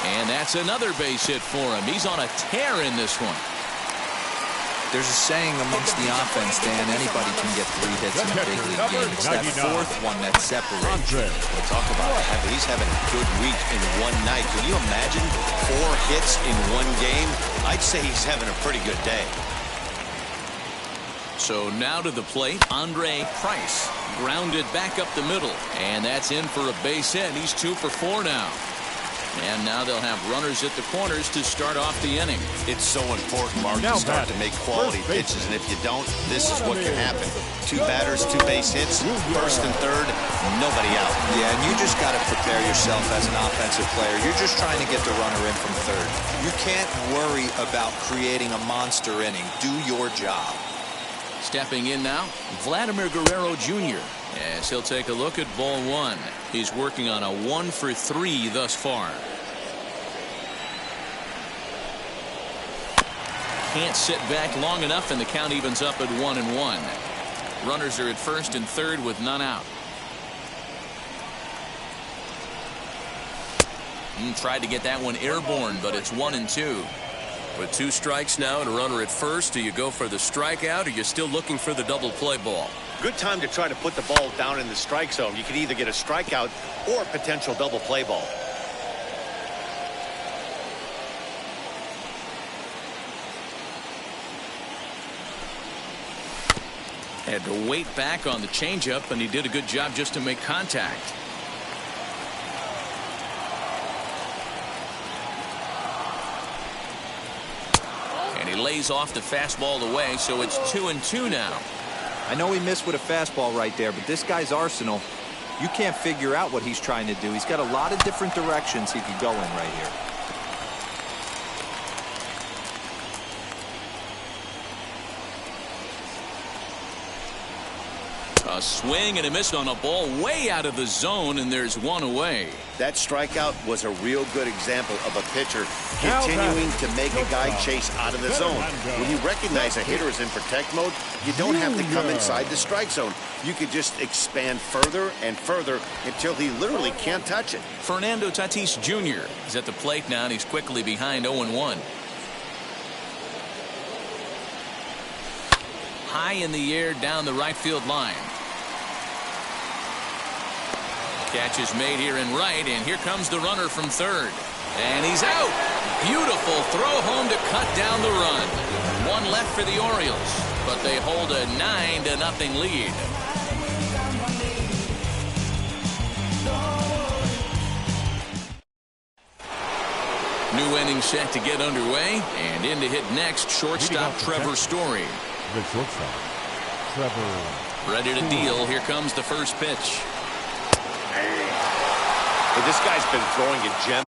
Speaker 1: And that's another base hit for him. He's on a tear in this one.
Speaker 3: There's a saying amongst the offense, Dan, anybody can get 3 hits in a big league game. It's that
Speaker 5: 99.
Speaker 3: fourth one that separates.
Speaker 5: Andre.
Speaker 2: We'll talk about it. He's having a good week in one night. Can you imagine 4 hits in one game? I'd say he's having a pretty good day.
Speaker 1: So now to the plate, Andre Price. Grounded back up the middle. And that's in for a base hit. He's 2 for 4 now. And now they'll have runners at the corners to start off the inning.
Speaker 2: It's so important, Mark,
Speaker 5: Now
Speaker 2: to start
Speaker 5: batting,
Speaker 2: to make quality
Speaker 5: first baseman.
Speaker 2: pitches, and if you don't, this is what can happen. 2 batters, 2 base hits, first and third, nobody out.
Speaker 3: Yeah, and you just got to prepare yourself as an offensive player. You're just trying to get the runner in from third. You can't worry about creating a monster inning. Do your job.
Speaker 1: Stepping in now, Vladimir Guerrero Jr. As he'll take a look at ball 1. He's working on a 1 for 3 thus far. Can't sit back long enough, and the count evens up at 1-1. Runners are at first and third with none out. Tried to get that one airborne, but it's 1-2. With 2 strikes now and a runner at first, do you go for the strikeout, or are you still looking for the double play ball?
Speaker 2: Good time to try to put the ball down in the strike zone. You can either get a strikeout or a potential double play ball.
Speaker 1: Had to wait back on the changeup, and he did a good job just to make contact. And he lays off the fastball away, so it's 2-2 now.
Speaker 3: I know he missed with a fastball right there, but this guy's arsenal, you can't figure out what he's trying to do. He's got a lot of different directions he could go in right here.
Speaker 1: A swing and a miss on a ball way out of the zone, and there's 1 away.
Speaker 2: That strikeout was a real good example of a pitcher continuing to make a guy chase out of the zone. When you recognize a hitter is in protect mode, you don't have to come inside the strike zone. You could just expand further and further until he literally can't touch it.
Speaker 1: Fernando Tatis Jr. is at the plate now, and he's quickly behind 0-1. High in the air down the right field line. Catch is made here in right, and here comes the runner from third. And he's out. Beautiful throw home to cut down the run. 1 left for the Orioles, but they hold a 9-0 lead. New inning set to get underway, and in to hit next, shortstop Trevor Story.
Speaker 5: The shortstop, Trevor.
Speaker 1: Ready to deal. Here comes the first pitch.
Speaker 2: But this guy's been throwing a gem.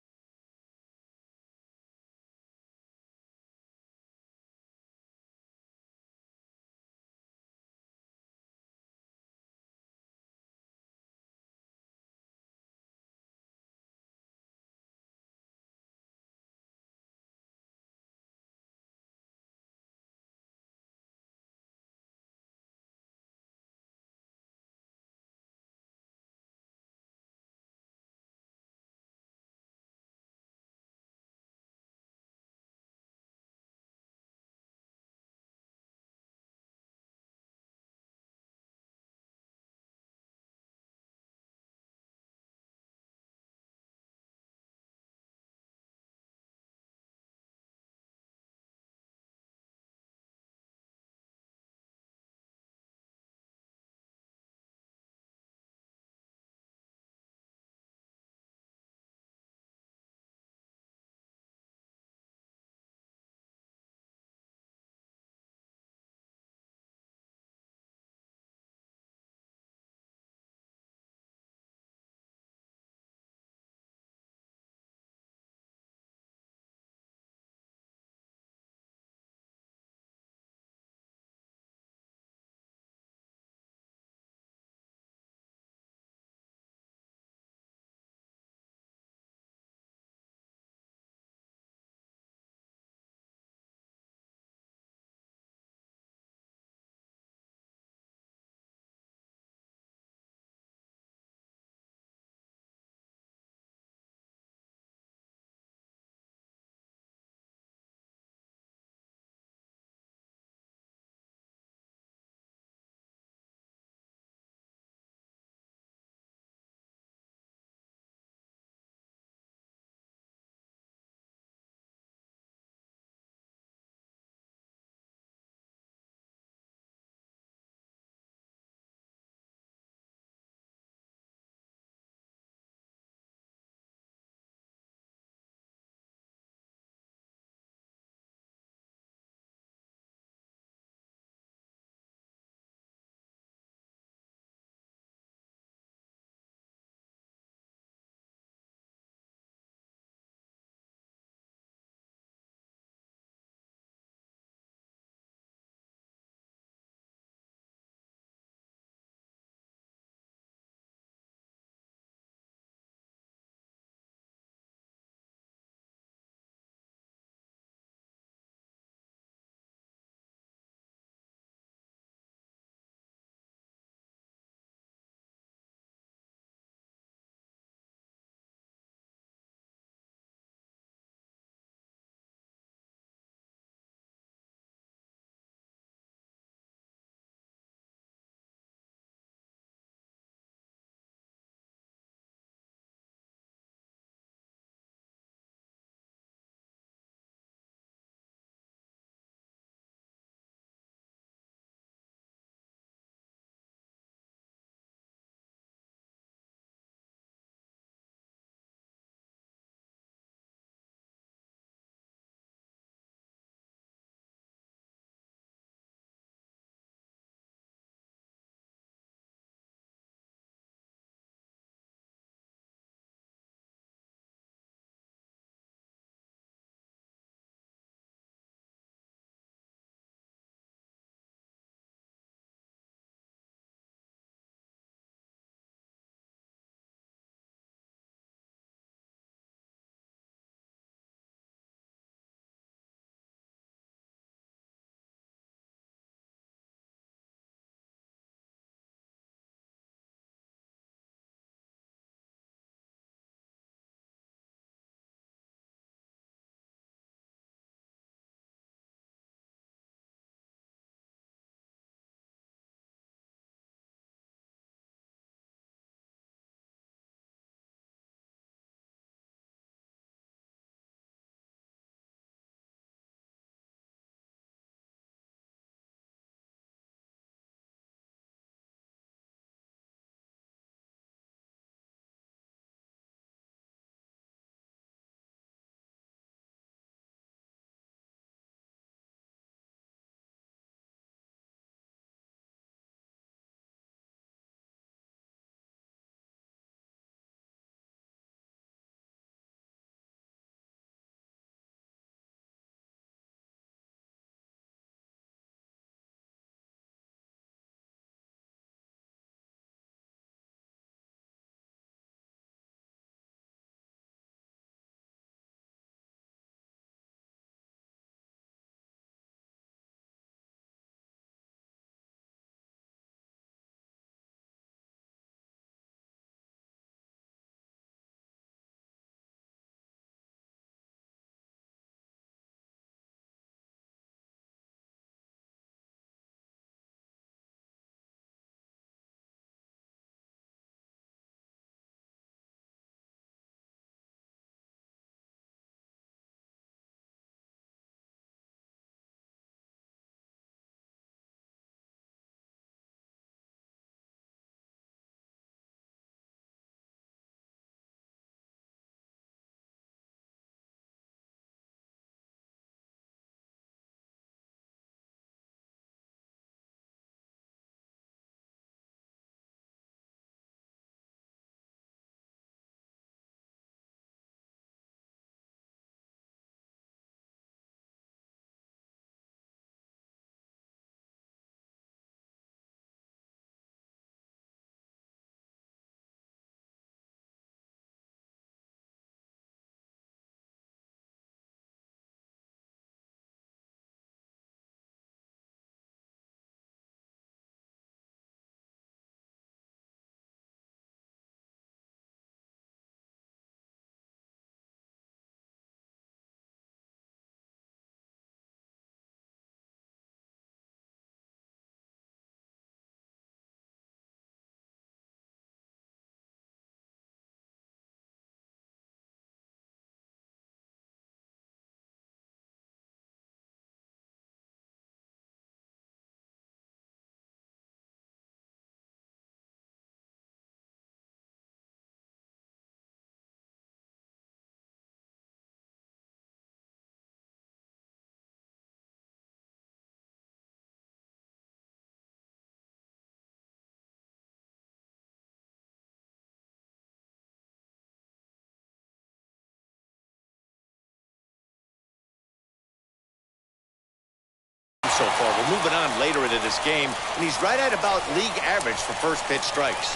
Speaker 2: moving on later into this game, and he's right at about league average for first pitch strikes.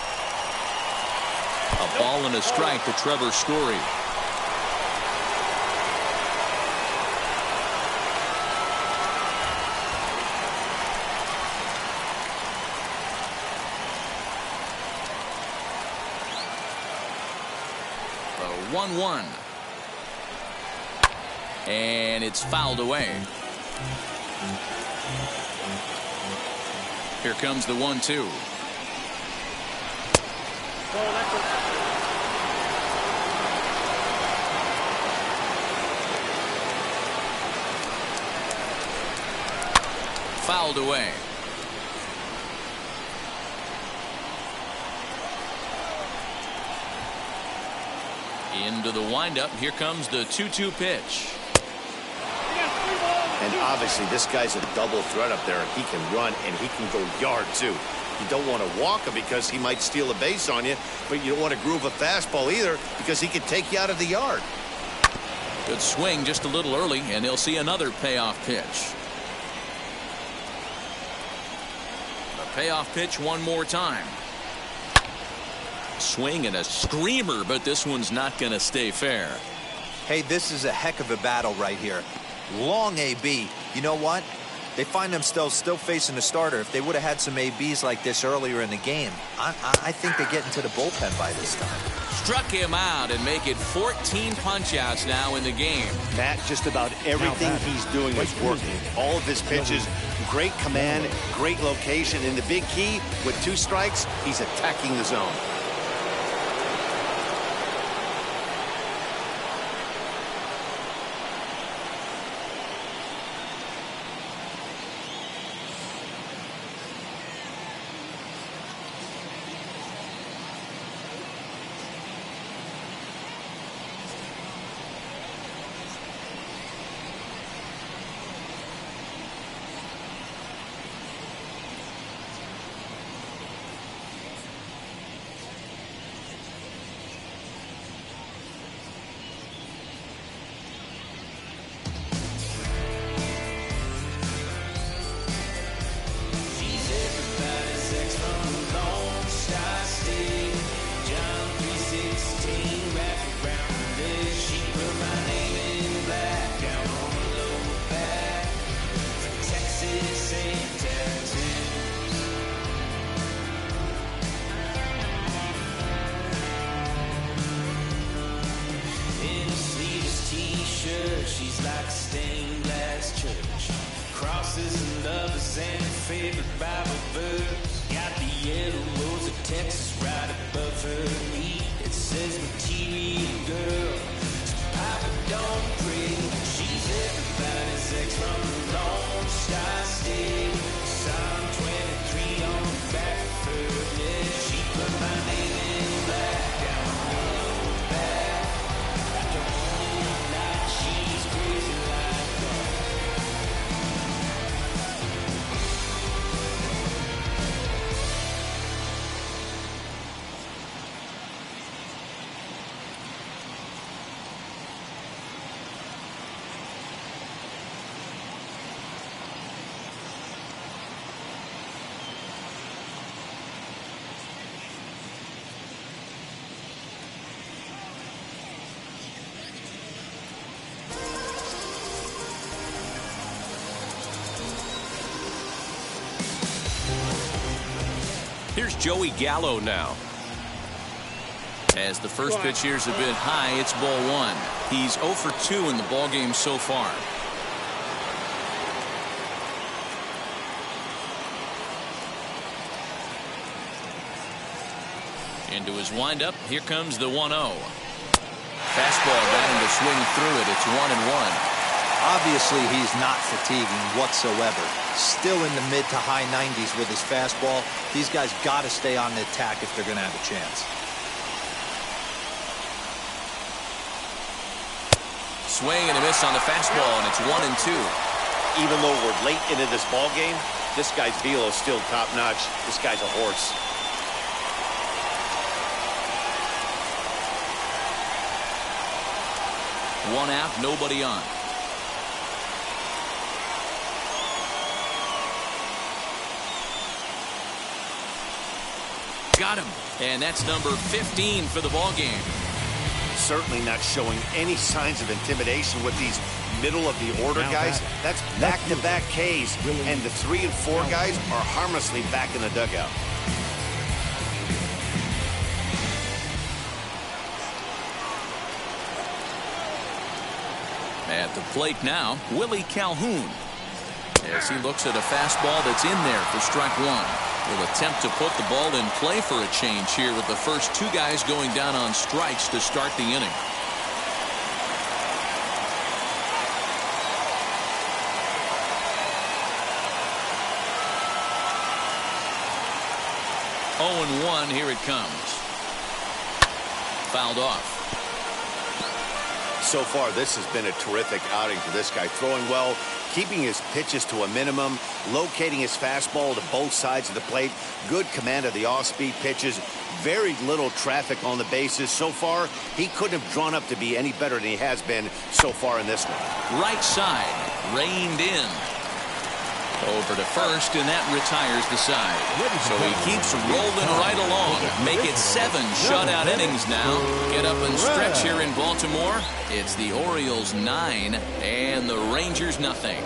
Speaker 1: A ball and a strike to Trevor Story. The 1-1. And it's fouled away. Here comes the 1-2. Fouled away. Into the windup. Here comes the 2-2 pitch.
Speaker 2: And obviously this guy's a double threat up there. He can run and he can go yard too. You don't want to walk him because he might steal a base on you, but you don't want to groove a fastball either because he could take you out of the yard.
Speaker 1: Good swing just a little early, and they'll see another payoff pitch. A payoff pitch one more time. Swing and a screamer, but this one's not going to stay fair.
Speaker 3: Hey, this is a heck of a battle right here. Long AB. You know what? They find themselves still facing the starter. If they would have had some ABs like this earlier in the game, I think they get into the bullpen by this time.
Speaker 1: Struck him out and make it 14 punch-outs now in the game.
Speaker 2: Matt, just about everything he's doing is working. All of his pitches, great command, great location, and the big key, with 2 strikes, he's attacking the zone.
Speaker 7: She's like a stained glass church. Crosses and lovers and her favorite Bible verse. Got the yellow rose of Texas right above her knee. It says material girl. So Papa don't pray. She's everybody's ex from the Lone Star State. Psalm 23 on the back of her neck. She put my name in black down on the low back. I don't look like she's crazy like that.
Speaker 1: Here's Joey Gallo now. As the first pitch here's a bit high, it's ball 1. He's 0 for 2 in the ballgame so far. Into his windup, here comes the 1-0. Fastball got him to swing through it. It's 1-1.
Speaker 3: Obviously, he's not fatiguing whatsoever. Still in the mid to high 90s with his fastball. These guys got to stay on the attack if they're going to have a chance.
Speaker 1: Swing and a miss on the fastball, and it's 1-2.
Speaker 2: Even though we're late into this ball game, this guy's velo is still top-notch. This guy's a horse.
Speaker 1: One out, nobody on. Got him. And that's number 15 for the ball game.
Speaker 2: Certainly not showing any signs of intimidation with these middle-of-the-order guys. That's back-to-back Ks, and the 3 and 4 guys are harmlessly back in the dugout.
Speaker 1: At the plate now, Willie Calhoun. As he looks at a fastball that's in there for strike one. Will attempt to put the ball in play for a change here with the first 2 guys going down on strikes to start the inning. Oh, and 1, here it comes. Fouled off.
Speaker 2: So far, this has been a terrific outing for this guy. Throwing well, keeping his pitches to a minimum, locating his fastball to both sides of the plate, good command of the off-speed pitches, very little traffic on the bases. So far, he couldn't have drawn up to be any better than he has been so far in this one.
Speaker 1: Right side, reined in. Over to first, and that retires the side. So he keeps rolling right along. Make it 7 shutout innings now. Get up and stretch here in Baltimore. It's the Orioles 9 and the Rangers nothing.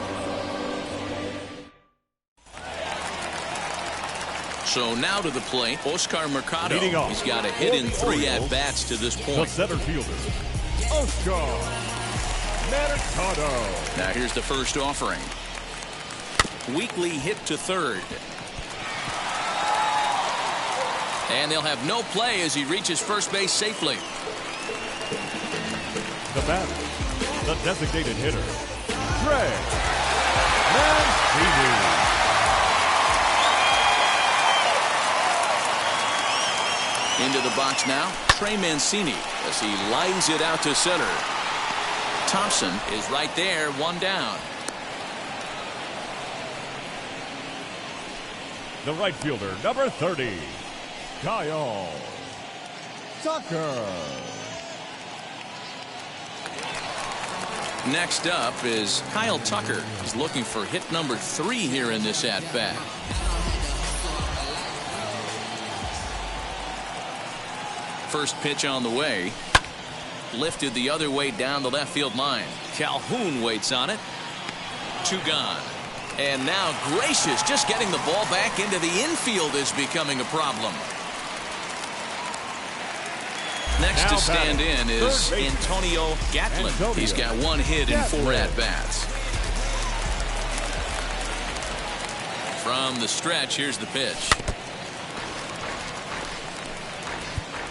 Speaker 1: So now to the plate, Oscar Mercado. He's got a hit in 3 at-bats to this point.
Speaker 5: The center fielder, Oscar Mercado.
Speaker 1: Now here's the first offering. Weakly hit to third. And they'll have no play as he reaches first base safely.
Speaker 5: The batter, the designated hitter, Trey Mancini.
Speaker 1: Into the box now, Trey Mancini as he lines it out to center. Thompson is right there, 1 down.
Speaker 5: The right fielder, number 30, Kyle Tucker.
Speaker 1: Next up is Kyle Tucker. He's looking for hit number 3 here in this at-bat. First pitch on the way. Lifted the other way down the left field line. Calhoun waits on it. 2 gone. And now Gracious just getting the ball back into the infield is becoming a problem. Next
Speaker 5: now
Speaker 1: to stand in is Antonio Gatlin. He's got 1 hit in 4 at-bats. From the stretch, here's the pitch.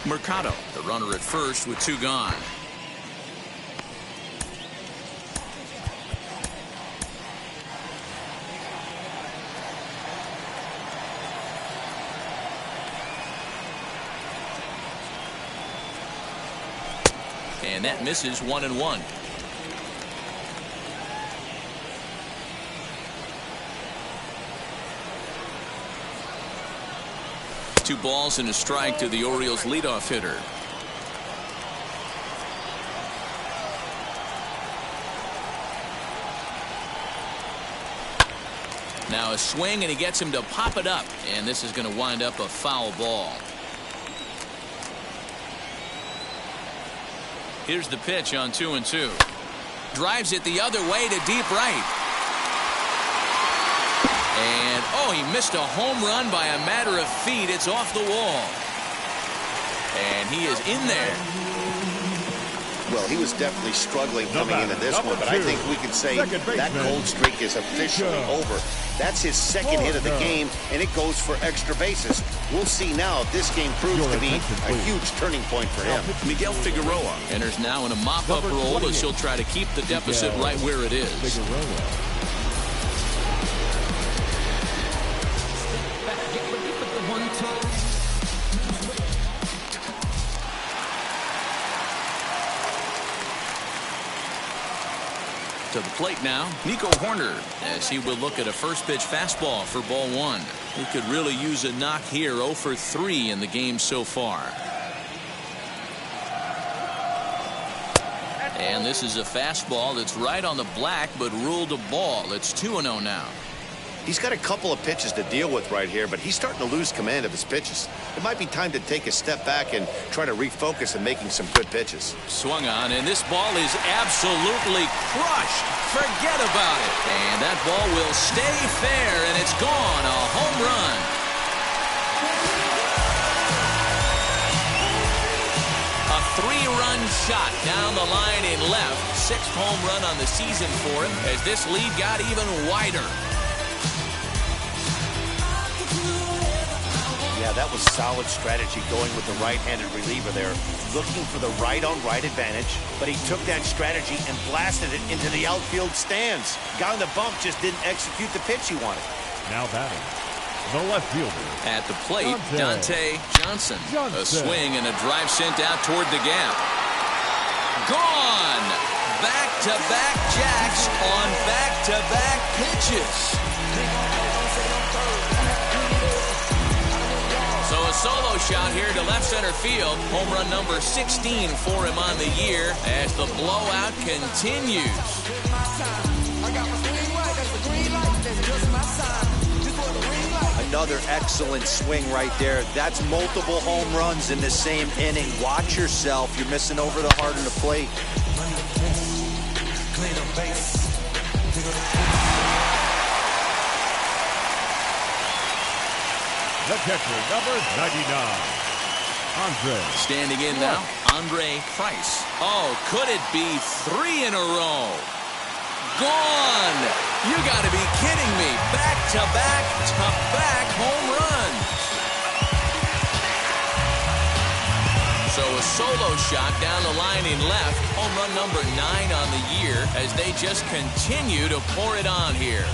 Speaker 1: Mercado, the runner at first with 2 gone. And that misses 1-1. Two balls and a strike to the Orioles leadoff hitter. Now a swing and he gets him to pop it up, and this is going to wind up a foul ball. Here's the pitch on 2-2. Drives it the other way to deep right. And, oh, he missed a home run by a matter of feet. It's off the wall. And he is in there.
Speaker 2: Well, he was definitely struggling coming into this one, but I think we can say that cold streak is officially over. That's his second hit of the game, and it goes for extra bases. We'll see now if this game proves to be a huge turning point for him.
Speaker 1: Miguel Figueroa enters now in a mop-up role as he'll try to keep the deficit right where it is. To the plate now, Nico Hoerner, as he will look at a first pitch fastball for ball 1. He could really use a knock here. 0 for 3 in the game so far. And this is a fastball that's right on the black but ruled a ball. It's 2-0 now.
Speaker 2: He's got a couple of pitches to deal with right here, but he's starting to lose command of his pitches. It might be time to take a step back and try to refocus on making some good pitches.
Speaker 1: Swung on, and this ball is absolutely crushed. Forget about it. And that ball will stay fair, and it's gone. A home run. A 3-run shot down the line in left. 6th home run on the season for him as this lead got even wider.
Speaker 2: Yeah, that was solid strategy going with the right-handed reliever there, looking for the right-on-right advantage, but he took that strategy and blasted it into the outfield stands. Guy on the bump just didn't execute the pitch he wanted.
Speaker 5: Now batting, the left fielder.
Speaker 1: At the plate, Dante Johnson. A swing and a drive sent out toward the gap. Gone! Back-to-back jacks on back-to-back pitches. So a solo shot here to left center field. Home run number 16 for him on the year as the blowout continues.
Speaker 3: Another excellent swing right there. That's multiple home runs in the same inning. Watch yourself. You're missing over the heart of the plate.
Speaker 5: The catcher, number 99, Andre.
Speaker 1: Standing in now, Andre Price. Oh, could it be 3 in a row? Gone! You gotta be kidding me. Back-to-back home runs. So a solo shot down the line in left. Home run number 9 on the year as they just continue to pour it on here.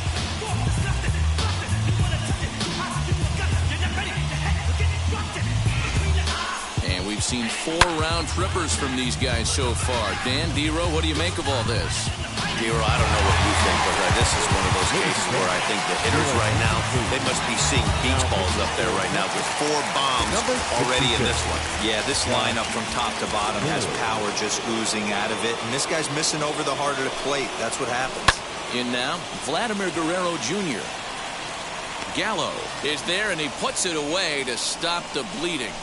Speaker 1: We've seen 4 round trippers from these guys so far. Dan, Dero, what do you make of all this?
Speaker 2: Dero, I don't know what you think, but this is one of those cases where I think the hitters right now, they must be seeing beach balls up there right now with 4 bombs already in this one.
Speaker 3: Yeah, this lineup from top to bottom has power just oozing out of it, and this guy's missing over the heart of the plate. That's what happens.
Speaker 1: In now, Vladimir Guerrero Jr. Gallo is there, and he puts it away to stop the bleeding.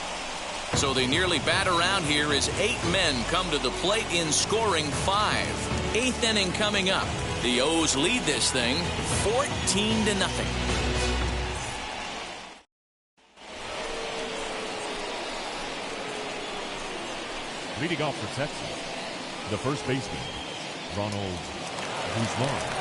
Speaker 1: So they nearly bat around here as 8 men come to the plate in scoring 5. 8th inning coming up. The O's lead this thing 14-0.
Speaker 5: Leading off for Texas, the first baseman, Ronald Guzman.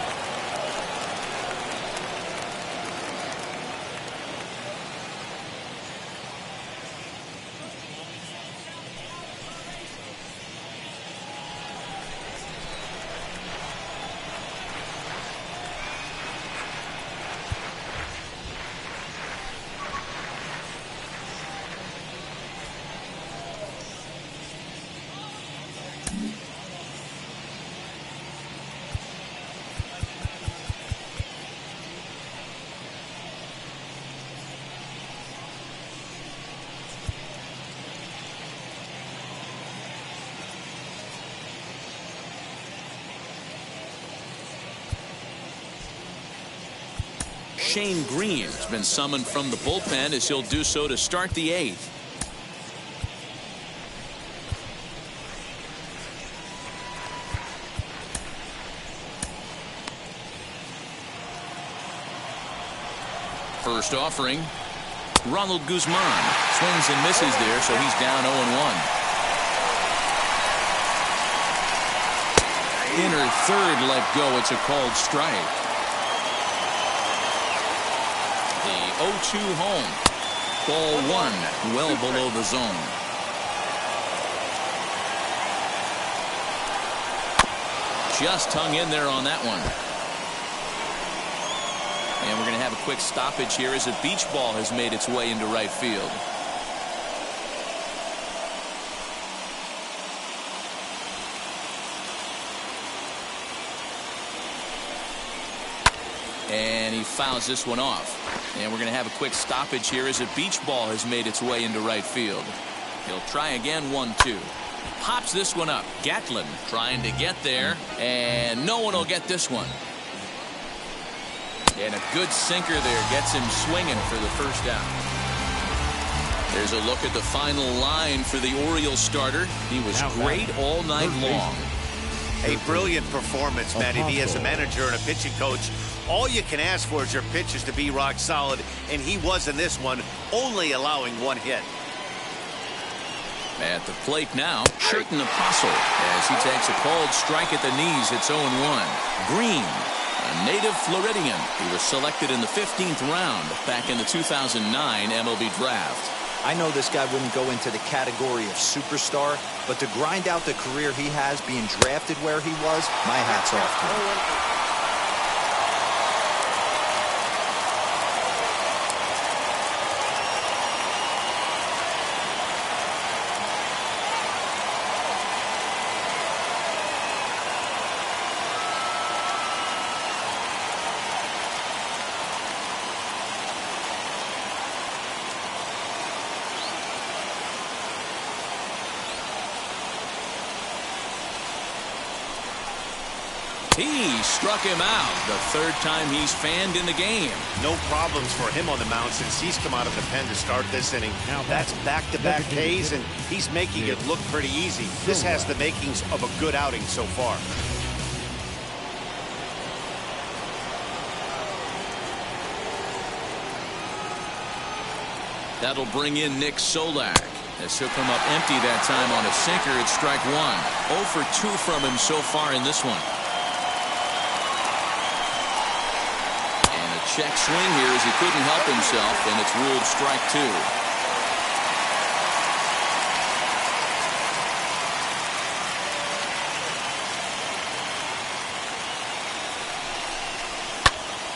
Speaker 1: Shane Green has been summoned from the bullpen as he'll do so to start the 8th. First offering, Ronald Guzman swings and misses there, so he's down 0-1. Inner third let go. It's a called strike. The 0-2 home. Ball 1, well below the zone. Just hung in there on that one. And we're going to have a quick stoppage here as a beach ball has made its way into right field. And he fouls this one off. And we're going to have a quick stoppage here as a beach ball has made its way into right field. He'll try again, 1-2. Pops this one up. Gatlin trying to get there, and no one will get this one. And a good sinker there gets him swinging for the first out. There's a look at the final line for the Orioles starter. He was great all night long.
Speaker 2: A brilliant performance, Matty V, as a manager and a pitching coach. All you can ask for is your pitchers to be rock solid, and he was in this one, only allowing one hit.
Speaker 1: At the plate now, Sherten Apostle, as he takes a called strike at the knees. It's 0-1. Green, a native Floridian. He was selected in the 15th round back in the 2009 MLB draft.
Speaker 3: I know this guy wouldn't go into the category of superstar, but to grind out the career he has being drafted where he was, my hat's off to him.
Speaker 1: He struck him out the third time he's fanned in the game.
Speaker 2: No problems for him on the mound since he's come out of the pen to start this inning. That's back-to-back Ks, and he's making it look pretty easy. This has the makings of a good outing so far.
Speaker 1: That'll bring in Nick Solak, as he'll come up empty that time on a sinker at strike one. 0 for 2 from him so far in this one. Check swing here as he couldn't help himself, and it's ruled strike 2.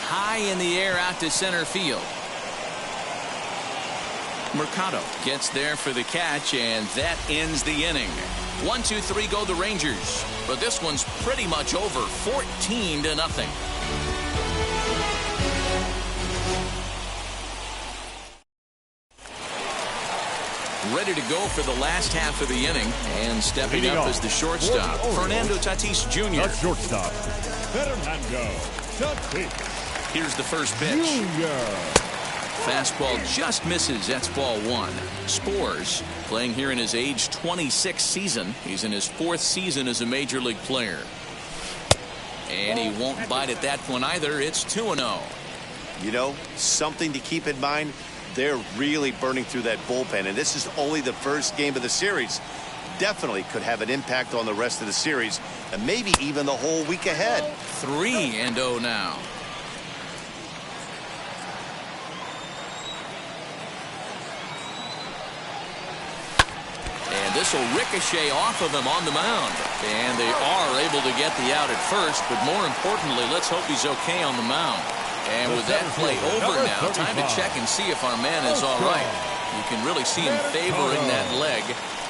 Speaker 1: High in the air out to center field. Mercado gets there for the catch, and that ends the inning. 1-2-3 go the Rangers, but this one's pretty much over, 14-0. Ready to go for the last half of the inning, and stepping up as the shortstop, Fernando Tatis Jr.
Speaker 5: The shortstop, Fernando Tatis.
Speaker 1: Here's the first pitch. Fastball just misses. That's ball 1. Spores playing here in his age 26 season. He's in his 4th season as a major league player. And he won't bite at that one either. It's 2-0.
Speaker 2: You know, something to keep in mind. They're really burning through that bullpen, and this is only the first game of the series. Definitely could have an impact on the rest of the series, and maybe even the whole week ahead.
Speaker 1: 3-0 now. And this will ricochet off of him on the mound. And they are able to get the out at first, but more importantly, let's hope he's okay on the mound. And with that play over now, time to check and see if our man is all right. You can really see him favoring that leg.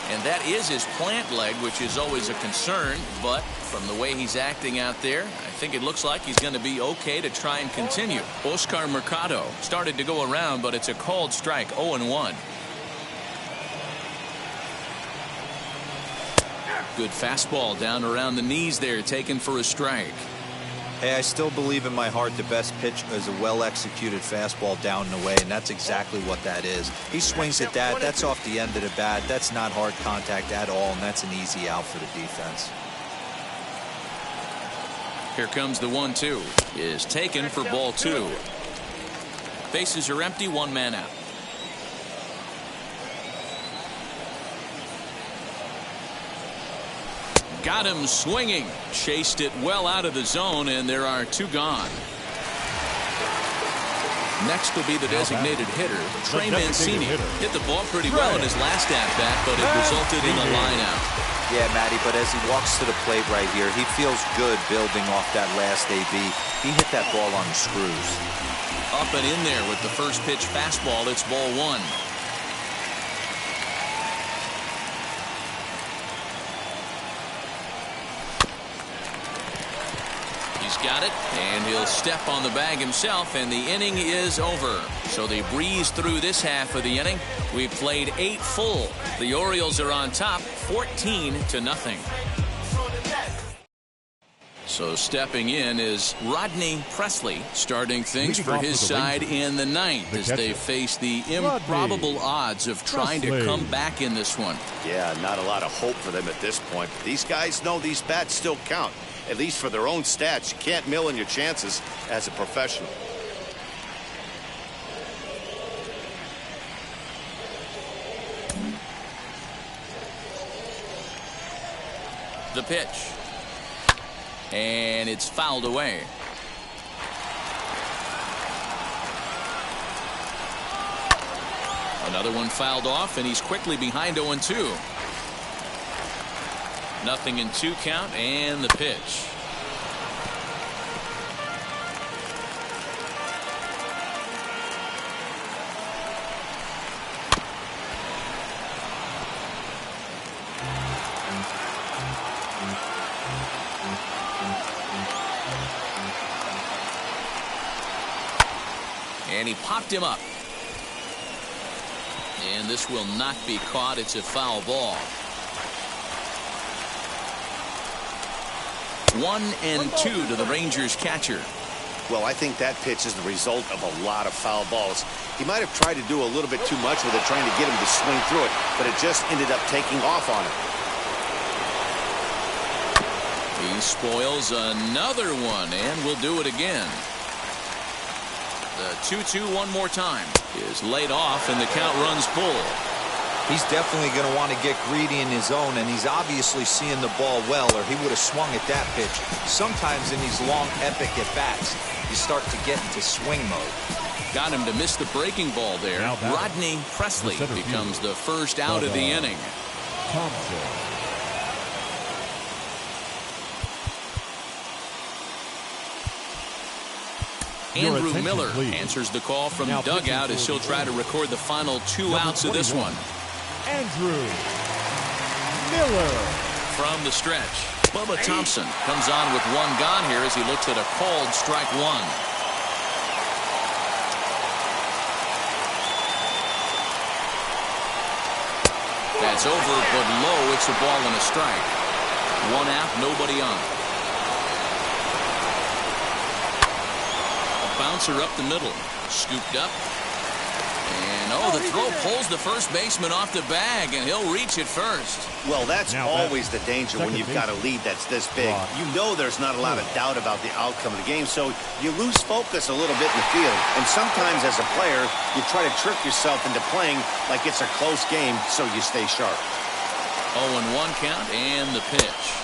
Speaker 1: And that is his plant leg, which is always a concern. But from the way he's acting out there, I think it looks like he's going to be okay to try and continue. Oscar Mercado started to go around, but it's a called strike, 0-1. Good fastball down around the knees there, taken for a strike.
Speaker 3: Hey, I still believe in my heart the best pitch is a well-executed fastball down and away, and that's exactly what that is. He swings at that. That's off the end of the bat. That's not hard contact at all, and that's an easy out for the defense.
Speaker 1: Here comes the 1-2. Is taken for ball 2. Bases are empty, 1 man out. Got him swinging. Chased it well out of the zone, and there are 2 gone. Next will be the designated hitter, Trey Mancini. Hit the ball pretty well in his last at-bat, but it resulted in a line-out.
Speaker 3: Yeah, Matty, but as he walks to the plate right here, he feels good building off that last AB. He hit that ball on the screws.
Speaker 1: Up and in there with the first pitch fastball. It's ball 1. Got it, and he'll step on the bag himself, and the inning is over. So they breeze through this half of the inning. We've played 8 full. The Orioles are on top, 14-0. So stepping in is Rodney Presley, starting things
Speaker 5: Leading
Speaker 1: for
Speaker 5: off
Speaker 1: his
Speaker 5: for the
Speaker 1: side
Speaker 5: Rangers,
Speaker 1: in the ninth
Speaker 5: the
Speaker 1: as they
Speaker 5: catcher,
Speaker 1: face the improbable odds of trying to
Speaker 5: Presley.
Speaker 1: come back in this one.
Speaker 2: Yeah, not a lot of hope for them at this point. But these guys know these bats still count, at least for their own stats. You can't mill in your chances as a professional.
Speaker 1: The pitch. And it's fouled away. Another one fouled off, and he's quickly behind 0-2. Nothing in 2 count, and the pitch. And he popped him up. And this will not be caught. It's a foul ball. 1-2 to the Rangers catcher.
Speaker 2: Well, I think that pitch is the result of a lot of foul balls. He might have tried to do a little bit too much with it, trying to get him to swing through it, but it just ended up taking off on him.
Speaker 1: He spoils another one, and will do it again. The 2-2 one more time is laid off, and the count runs full.
Speaker 3: He's definitely going to want to get greedy in his own, and he's obviously seeing the ball well, or he would have swung at that pitch. Sometimes in these long, epic at-bats, you start to get into swing mode.
Speaker 1: Got him to miss the breaking ball there. Rodney Presley becomes the first out of the inning.
Speaker 5: Thompson.
Speaker 1: Andrew Miller answers the call from dugout as he'll try to record the final 2 outs of this one.
Speaker 5: Andrew Miller.
Speaker 1: From the stretch, Bubba Thompson comes on with 1 gone here as he looks at a called strike 1. That's over, but low. It's a ball and a strike. 1 out, nobody on. Bouncer up the middle, scooped up, and the throw pulls the first baseman off the bag, and he'll reach it first.
Speaker 2: Well, that's always the danger when you've got a lead that's this big. You know there's not a lot of doubt about the outcome of the game, so you lose focus a little bit in the field. And sometimes as a player, you try to trick yourself into playing like it's a close game, so you stay sharp.
Speaker 1: 0-1 count, and the pitch.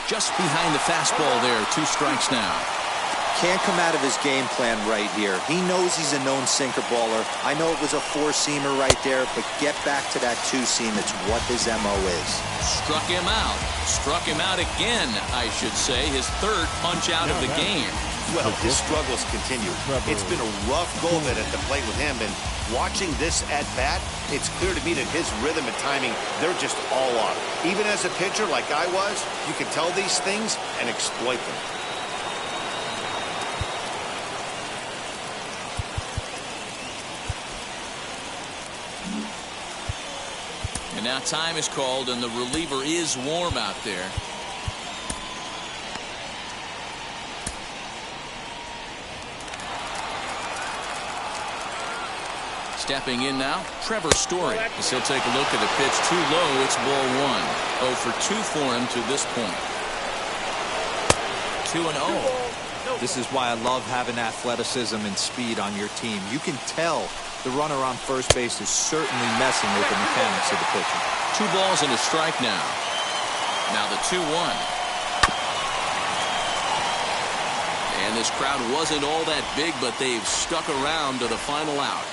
Speaker 1: Just behind the fastball there. 2 strikes now.
Speaker 3: Can't come out of his game plan right here. He knows he's a known sinker baller. I know it was a 4-seamer right there, but get back to that 2-seam. It's what his MO is.
Speaker 1: Struck him out. Struck him out again, I should say. His 3rd punch out of the game.
Speaker 2: Well, his struggles continue. It's been a rough go of it at the plate with him, and watching this at-bat, it's clear to me that his rhythm and timing, they're just all off. Even as a pitcher like I was, you can tell these things and exploit them.
Speaker 1: And now time is called, and the reliever is warm out there. Stepping in now, Trevor Story, as he'll take a look at the pitch. Too low, it's ball 1. 0 for 2 for him to this point. 2-0.
Speaker 3: This is why I love having athleticism and speed on your team. You can tell the runner on first base is certainly messing with the mechanics of the pitcher.
Speaker 1: 2 balls and a strike now. Now the 2-1. And this crowd wasn't all that big, but they've stuck around to the final out.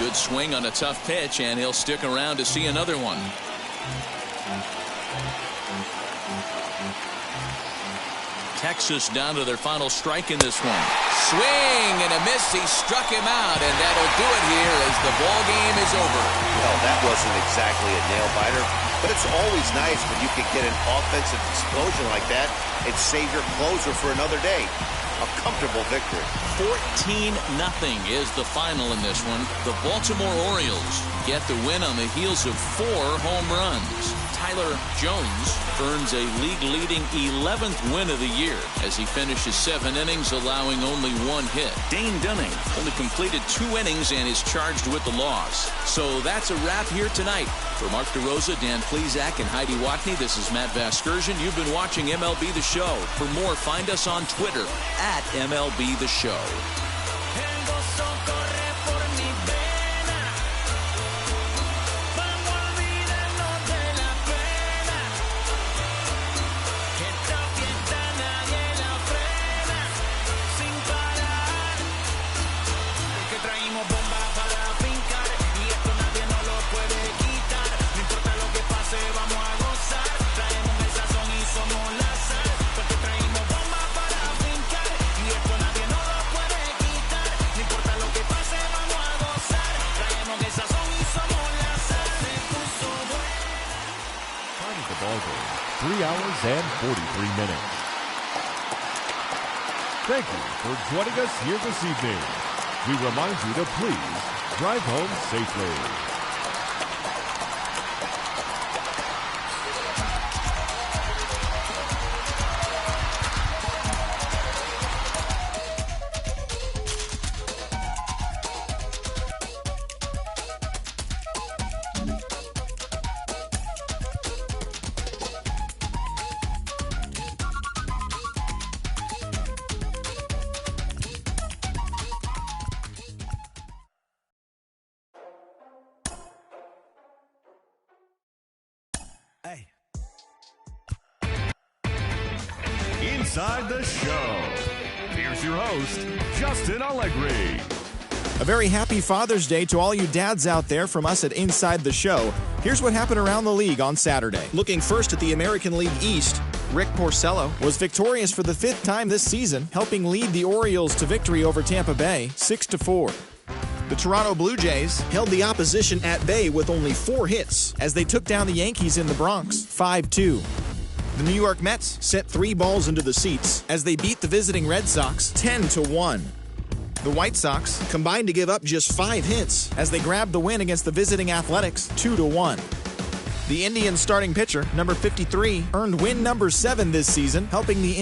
Speaker 1: Good swing on a tough pitch, and he'll stick around to see another one. Texas down to their final strike in this one. Swing and a miss. He struck him out, and that'll do it here as the ball game is over.
Speaker 2: Well, that wasn't exactly a nail-biter, but it's always nice when you can get an offensive explosion like that and save your closer for another day. A comfortable victory.
Speaker 1: 14-0 is the final in this one. The Baltimore Orioles get the win on the heels of 4 home runs. Tyler Jones earns a league-leading 11th win of the year as he finishes 7 innings, allowing only 1 hit. Dane Dunning only completed 2 innings and is charged with the loss. So that's a wrap here tonight. For Mark DeRosa, Dan Plesac, and Heidi Watney, this is Matt Vasgersian. You've been watching MLB The Show. For more, find us on Twitter at MLB The Show.
Speaker 5: The ball game, 3 hours and 43 minutes. Thank you for joining us here this evening. We remind you to please drive home safely. Inside the Show. Here's your host, Justin Allegri.
Speaker 8: A very happy Father's Day to all you dads out there from us at Inside the Show. Here's what happened around the league on Saturday. Looking first at the American League East, Rick Porcello was victorious for the 5th time this season, helping lead the Orioles to victory over Tampa Bay 6-4. The Toronto Blue Jays held the opposition at bay with only 4 hits as they took down the Yankees in the Bronx 5-2. The New York Mets sent 3 balls into the seats as they beat the visiting Red Sox 10-1. The White Sox combined to give up just 5 hits as they grabbed the win against the visiting Athletics 2-1. The Indians starting pitcher, number 53, earned win number 7 this season, helping the